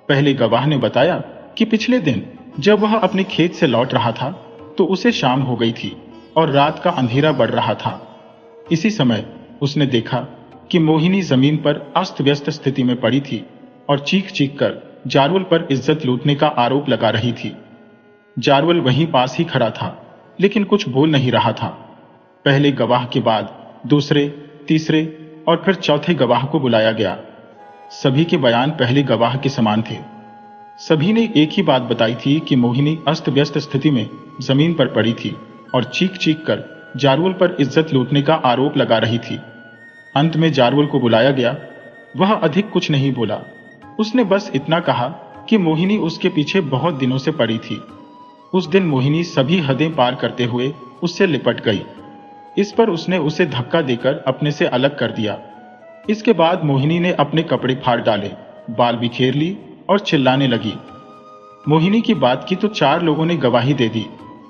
पहले गवाह ने बताया कि पिछले दिन जब वह अपने खेत से लौट रहा था तो उसे शाम हो गई थी और रात का अंधेरा बढ़ रहा था। इसी समय उसने देखा कि मोहिनी जमीन पर अस्त व्यस्त स्थिति में पड़ी थी और चीख चीख कर जारवल पर इज्जत लूटने का आरोप लगा रही थी। जारवल वहीं पास ही खड़ा था, लेकिन कुछ बोल नहीं रहा था। पहले गवाह के बाद दूसरे, तीसरे और फिर चौथे गवाह को बुलाया गया। सभी के बयान पहले गवाह के समान थे। सभी ने एक ही बात बताई थी कि मोहिनी अस्त व्यस्त स्थिति में जमीन पर पड़ी थी और चीख चीख कर जारवल पर इज्जत लूटने का आरोप लगा रही थी। अंत में जारवल को बुलाया गया। वह अधिक कुछ नहीं बोला। उसने बस इतना कहा कि मोहिनी उसके पीछे बहुत दिनों से पड़ी थी। उस दिन मोहिनी सभी हदें पार करते हुए उससे लिपट गई। इस पर उसने उसे धक्का देकर अपने से अलग कर दिया। इसके बाद मोहिनी ने अपने कपड़े फाड़ डाले, बाल बिखेर ली और चिल्लाने लगी। मोहिनी की बात की तो 4 लोगों ने गवाही दे दी,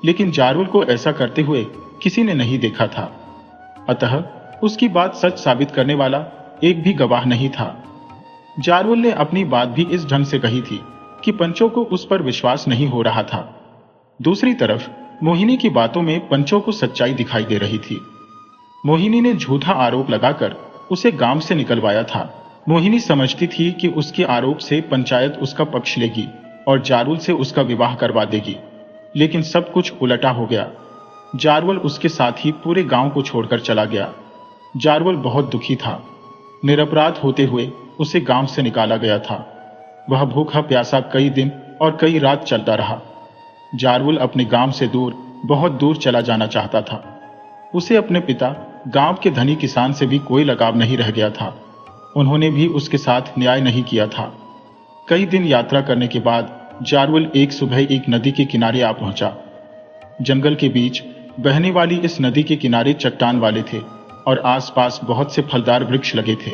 लेकिन जारवल को ऐसा करते हुए किसी ने नहीं देखा था। अतः उसकी बात सच साबित करने वाला एक भी गवाह नहीं था। जारवल ने अपनी बात भी इस ढंग से कही थी कि पंचों को उस पर विश्वास नहीं हो रहा था। दूसरी तरफ मोहिनी की बातों में पंचों को सच्चाई दिखाई दे रही थी। मोहिनी ने झूठा आरोप लगाकर उसे गांव से निकलवाया था। मोहिनी समझती थी कि उसके आरोप से पंचायत उसका पक्ष लेगी और जारवल से उसका विवाह करवा देगी, लेकिन सब कुछ उलटा हो गया। जारवल उसके साथ ही पूरे गांव को छोड़कर चला गया। जारवल बहुत दुखी था। निरपराध होते हुए उसे गांव से निकाला गया था। वह भूखा प्यासा कई दिन और कई रात चलता रहा। जारवल अपने गांव से दूर, बहुत दूर चला जाना चाहता था। उसे अपने पिता, गांव के धनी किसान से भी कोई लगाव नहीं रह गया था। उन्होंने भी उसके साथ न्याय नहीं किया था। कई दिन यात्रा करने के बाद जारवल एक सुबह एक नदी के किनारे आ पहुंचा। जंगल के बीच बहने वाली इस नदी के किनारे चट्टान वाले थे और आसपास बहुत से फलदार वृक्ष लगे थे।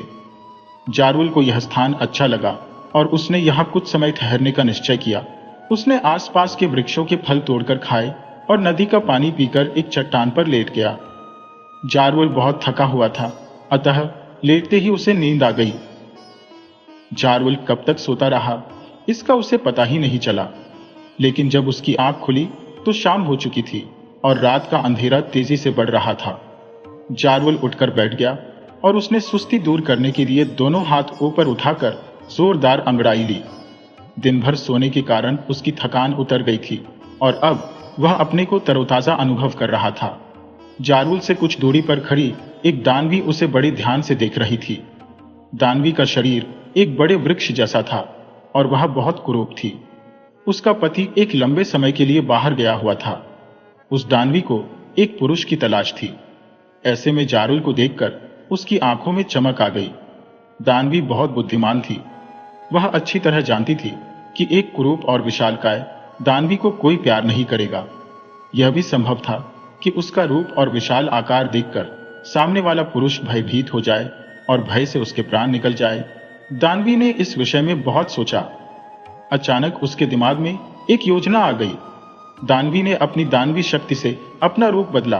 जारवल को यह स्थान अच्छा लगा और उसने यहाँ कुछ समय ठहरने का निश्चय किया। उसने आसपास के वृक्षों के फल तोड़कर खाए और नदी का पानी पीकर एक चट्टान पर लेट गया। जारवल बहुत थका हुआ था, अतः लेटते ही उसे नींद आ गई। जारवल कब तक सोता रहा इसका उसे पता ही नहीं चला, लेकिन जब उसकी आंख खुली तो शाम हो चुकी थी और रात का अंधेरा तेजी से बढ़ रहा था। जारवल उठकर बैठ गया और उसने सुस्ती दूर करने के लिए दोनों हाथ ऊपर उठाकर जोरदार अंगड़ाई ली। दिन भर सोने के कारण उसकी थकान उतर गई थी और अब वह अपने को तरोताजा अनुभव कर रहा था। जारवल से कुछ दूरी पर खड़ी एक दानवी उसे बड़े ध्यान से देख रही थी। दानवी का शरीर एक बड़े वृक्ष जैसा था और वह बहुत कुरूप थी। उसका पति एक लंबे समय के लिए बाहर गया हुआ था। उस दानवी को एक पुरुष की तलाश थी। ऐसे में जारवल को देखकर उसकी आंखों में चमक आ गई। दानवी बहुत बुद्धिमान थी। वह अच्छी तरह जानती थी कि एक कुरूप और विशालकाय दानवी को कोई प्यार नहीं करेगा। यह भी संभव था कि उसका रूप और विशाल आकार देखकर सामने वाला पुरुष भयभीत हो जाए और भय से उसके प्राण निकल जाए। दानवी ने इस विषय में बहुत सोचा। अचानक उसके दिमाग में एक योजना आ गई। दानवी ने अपनी दानवी शक्ति से अपना रूप बदला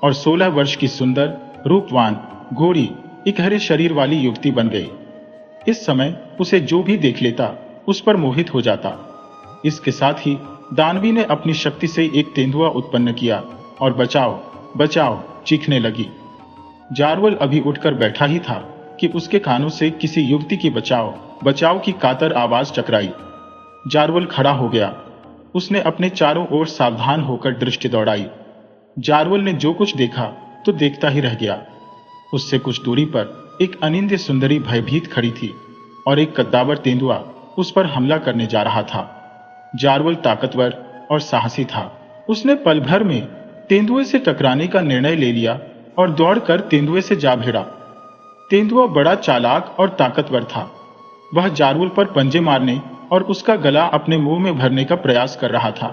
और 16 वर्ष की सुंदर, रूपवान, गोरी, इकहरे शरीर वाली युवती बन गई। इस समय उसे जो भी देख लेता उस पर मोहित हो जाता। इसके साथ ही दानवी ने अपनी शक्ति से एक तेंदुआ उत्पन्न किया और बचाओ बचाओ चीखने लगी। जारवल अभी उठकर बैठा ही था कि उसके कानों से किसी युवती की बचाओ बचाओ की कातर आवाज टकराई। जारवल खड़ा हो गया। उसने अपने चारों ओर सावधान होकर दृष्टि दौड़ाई। जारवल ने जो कुछ देखा तो देखता ही रह गया। उससे कुछ दूरी पर एक अनिंद्य सुंदरी भयभीत खड़ी थी और एक कद्दावर तेंदुआ उस पर हमला करने जा रहा था। जारवल ताकतवर और साहसी था। उसने पल भर में तेंदुए से टकराने का निर्णय ले लिया और दौड़कर तेंदुए से जा भिड़ा। तेंदुआ बड़ा चालाक और ताकतवर था। वह जारवल पर पंजे मारने और उसका गला अपने मुंह में भरने का प्रयास कर रहा था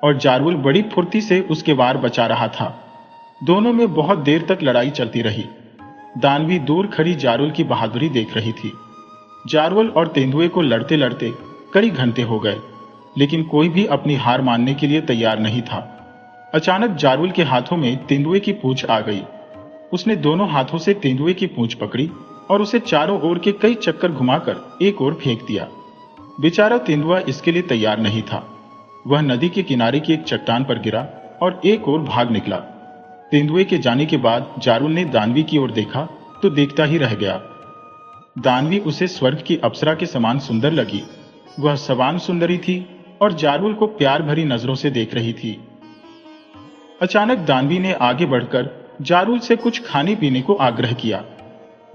और जारवल बड़ी फुर्ती से उसके वार बचा रहा था। दोनों में बहुत देर तक लड़ाई चलती रही। दानवी दूर खड़ी जारवल की बहादुरी देख रही थी। जारवल और तेंदुए को लड़ते लड़ते कई घंटे हो गए, लेकिन कोई भी अपनी हार मानने के लिए तैयार नहीं था। अचानक जारवल के हाथों में तेंदुए की पूंछ आ गई। उसने दोनों हाथों से तेंदुए की पूंछ पकड़ी और उसे चारों ओर के कई चक्कर घुमाकर एक ओर फेंक दिया। बेचारा तेंदुआ इसके लिए तैयार नहीं था। वह नदी के किनारे की एक चट्टान पर गिरा और एक ओर भाग निकला। तेंदुए के जाने के बाद जारवल ने दानवी की ओर देखा तो देखता ही रह गया। दानवी उसे स्वर्ग की अप्सरा के समान सुंदर लगी। वह सवान सुंदरी थी और जारवल को प्यार भरी नजरों से देख रही थी। अचानक दानवी ने आगे बढ़कर जारवल से कुछ खाने पीने को आग्रह किया।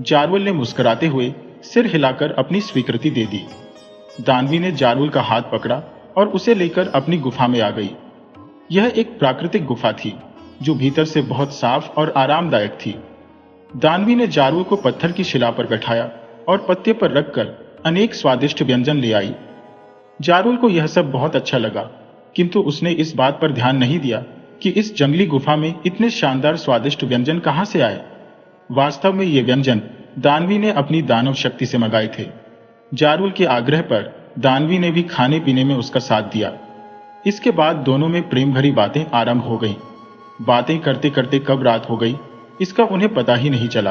जारवल ने मुस्कुराते हुए सिर हिलाकर अपनी स्वीकृति दे दी। दानवी ने जारवल का हाथ पकड़ा और उसे लेकर अपनी गुफा में आ गई। यह एक प्राकृतिक गुफा थी जो भीतर से बहुत साफ और आरामदायक थी। दानवी ने जारवल को पत्थर की शिला पर बैठाया और पत्ते पर रखकर अनेक स्वादिष्ट व्यंजन ले आई। जारवल को यह सब बहुत अच्छा लगा। किंतु उसने इस बात पर ध्यान नहीं दिया कि इस जंगली गुफा में इतने शानदार स्वादिष्ट व्यंजन कहां से आए। वास्तव में ये व्यंजन दानवी ने अपनी दानव शक्ति से मंगाए थे। जारुल के आग्रह पर दानवी ने भी खाने पीने में उसका साथ दिया। इसके बाद दोनों में प्रेम भरी बातें आरंभ हो गईं। बातें करते करते कब रात हो गई इसका उन्हें पता ही नहीं चला।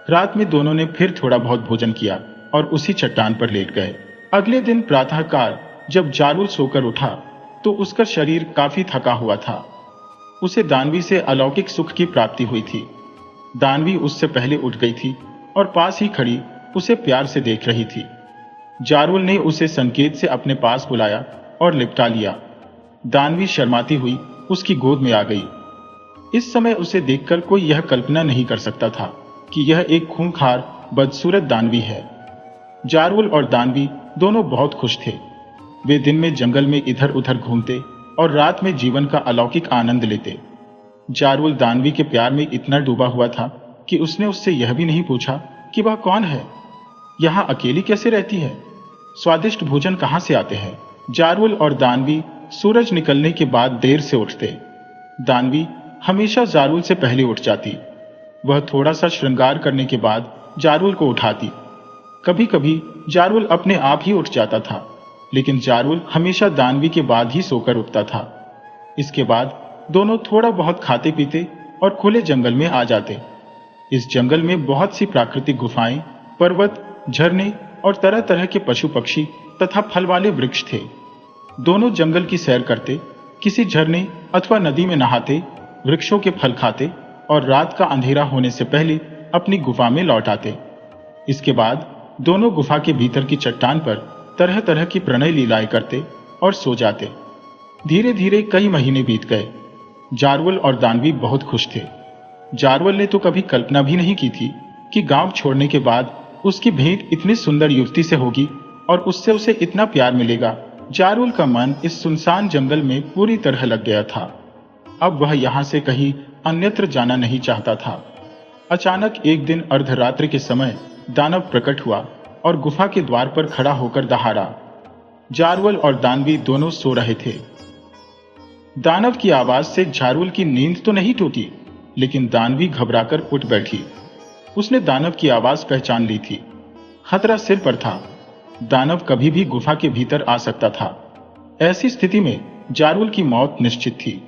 रात में दोनों ने फिर थोड़ा बहुत भोजन किया और उसी चट्टान पर लेट गए। अगले दिन प्रातःकाल जब जारुल सोकर उठा तो उसका शरीर काफी थका हुआ था। उसे दानवी से अलौकिक सुख की प्राप्ति हुई थी। दानवी उससे पहले उठ गई थी और पास ही खड़ी उसे प्यार से देख रही थी। जारुल ने उसे संकेत से अपने पास बुलाया और लिपटा लिया। दानवी शर्माती हुई उसकी गोद में आ गई। इस समय उसे देखकर कोई यह कल्पना नहीं कर सकता था कि यह एक खूंखार बदसूरत दानवी है। जारुल और दानवी दोनों बहुत खुश थे। वे दिन में जंगल में इधर उधर घूमते और रात में जीवन का अलौकिक आनंद लेते। जारुल दानवी के प्यार में इतना डूबा हुआ था कि उसने उससे यह भी नहीं पूछा कि वह कौन है, यहाँ अकेली कैसे रहती है, स्वादिष्ट भोजन कहाँ से आते हैं। जारुल और दानवी सूरज निकलने के बाद देर से उठते। दानवी हमेशा जारुल से पहले उठ जाती। वह थोड़ा सा श्रृंगार करने के बाद जारुल को उठाती। कभी कभी जारुल अपने आप ही उठ जाता था, लेकिन जारुल हमेशा दानवी के बाद ही सोकर उठता था। इसके बाद दोनों थोड़ा बहुत खाते पीते और खुले जंगल में आ जाते। इस जंगल में बहुत सी प्राकृतिक गुफाएं, पर्वत, झरने और तरह तरह के पशु पक्षी तथा फल वाले वृक्ष थे। दोनों जंगल की सैर करते, किसी झरने अथवा नदी में नहाते, वृक्षों के फल खाते और रात का अंधेरा होने से पहले अपनी गुफा में लौट आते। इसके बाद दोनों गुफा के भीतर की चट्टान पर तरह तरह की प्रणय लीलाएं करते और सो जाते। धीरे धीरे कई महीने बीत गए। जारुल और दानवी बहुत खुश थे। जारुल ने तो कभी कल्पना भी नहीं की थी कि गांव छोड़ने के बाद उसकी भेंट इतनी सुंदर युवती से होगी और उससे उसे इतना प्यार मिलेगा। जारुल का मन इस सुनसान जंगल में पूरी तरह लग गया था। अब वह यहां से कहीं अन्यत्र जाना नहीं चाहता था। अचानक एक दिन अर्धरात्रि के समय दानव प्रकट हुआ और गुफा के द्वार पर खड़ा होकर दहाड़ा। जारुल और दानवी दोनों सो रहे थे। दानव की आवाज से जारुल की नींद तो नहीं टूटी, लेकिन दानवी घबराकर उठ बैठी। उसने दानव की आवाज पहचान ली थी। खतरा सिर पर था। दानव कभी भी गुफा के भीतर आ सकता था। ऐसी स्थिति में जारुल की मौत निश्चित थी।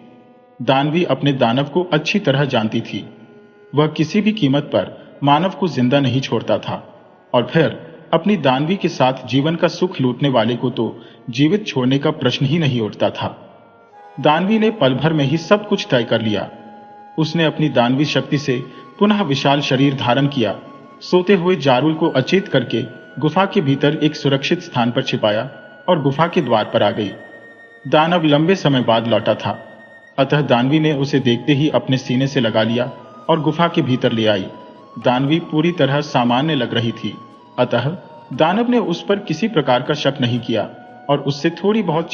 दानवी अपने दानव को अच्छी तरह जानती थी। वह किसी भी कीमत पर मानव को जिंदा नहीं छोड़ता था और फिर अपनी दानवी के साथ जीवन का सुख लूटने वाले को तो जीवित छोड़ने का प्रश्न ही नहीं उठता था। दानवी ने पल भर में ही सब कुछ तय कर लिया। उसने अपनी दानवी शक्ति से पुनः विशाल शरीर धारण किया। सोते हुए जारुल को अचेत करके गुफा के भीतर एक सुरक्षित स्थान पर छिपाया और गुफा के द्वार पर आ गई। दानव लंबे समय बाद लौटा था, अतः दानवी ने उसे देखते ही अपने सीने से लगा लिया और गुफा के भीतर ले आई। दानवी पूरी तरह सामान्य लग रही थी, अतः दानव ने उस पर किसी प्रकार का शक नहीं किया और उससे थोड़ी बहुत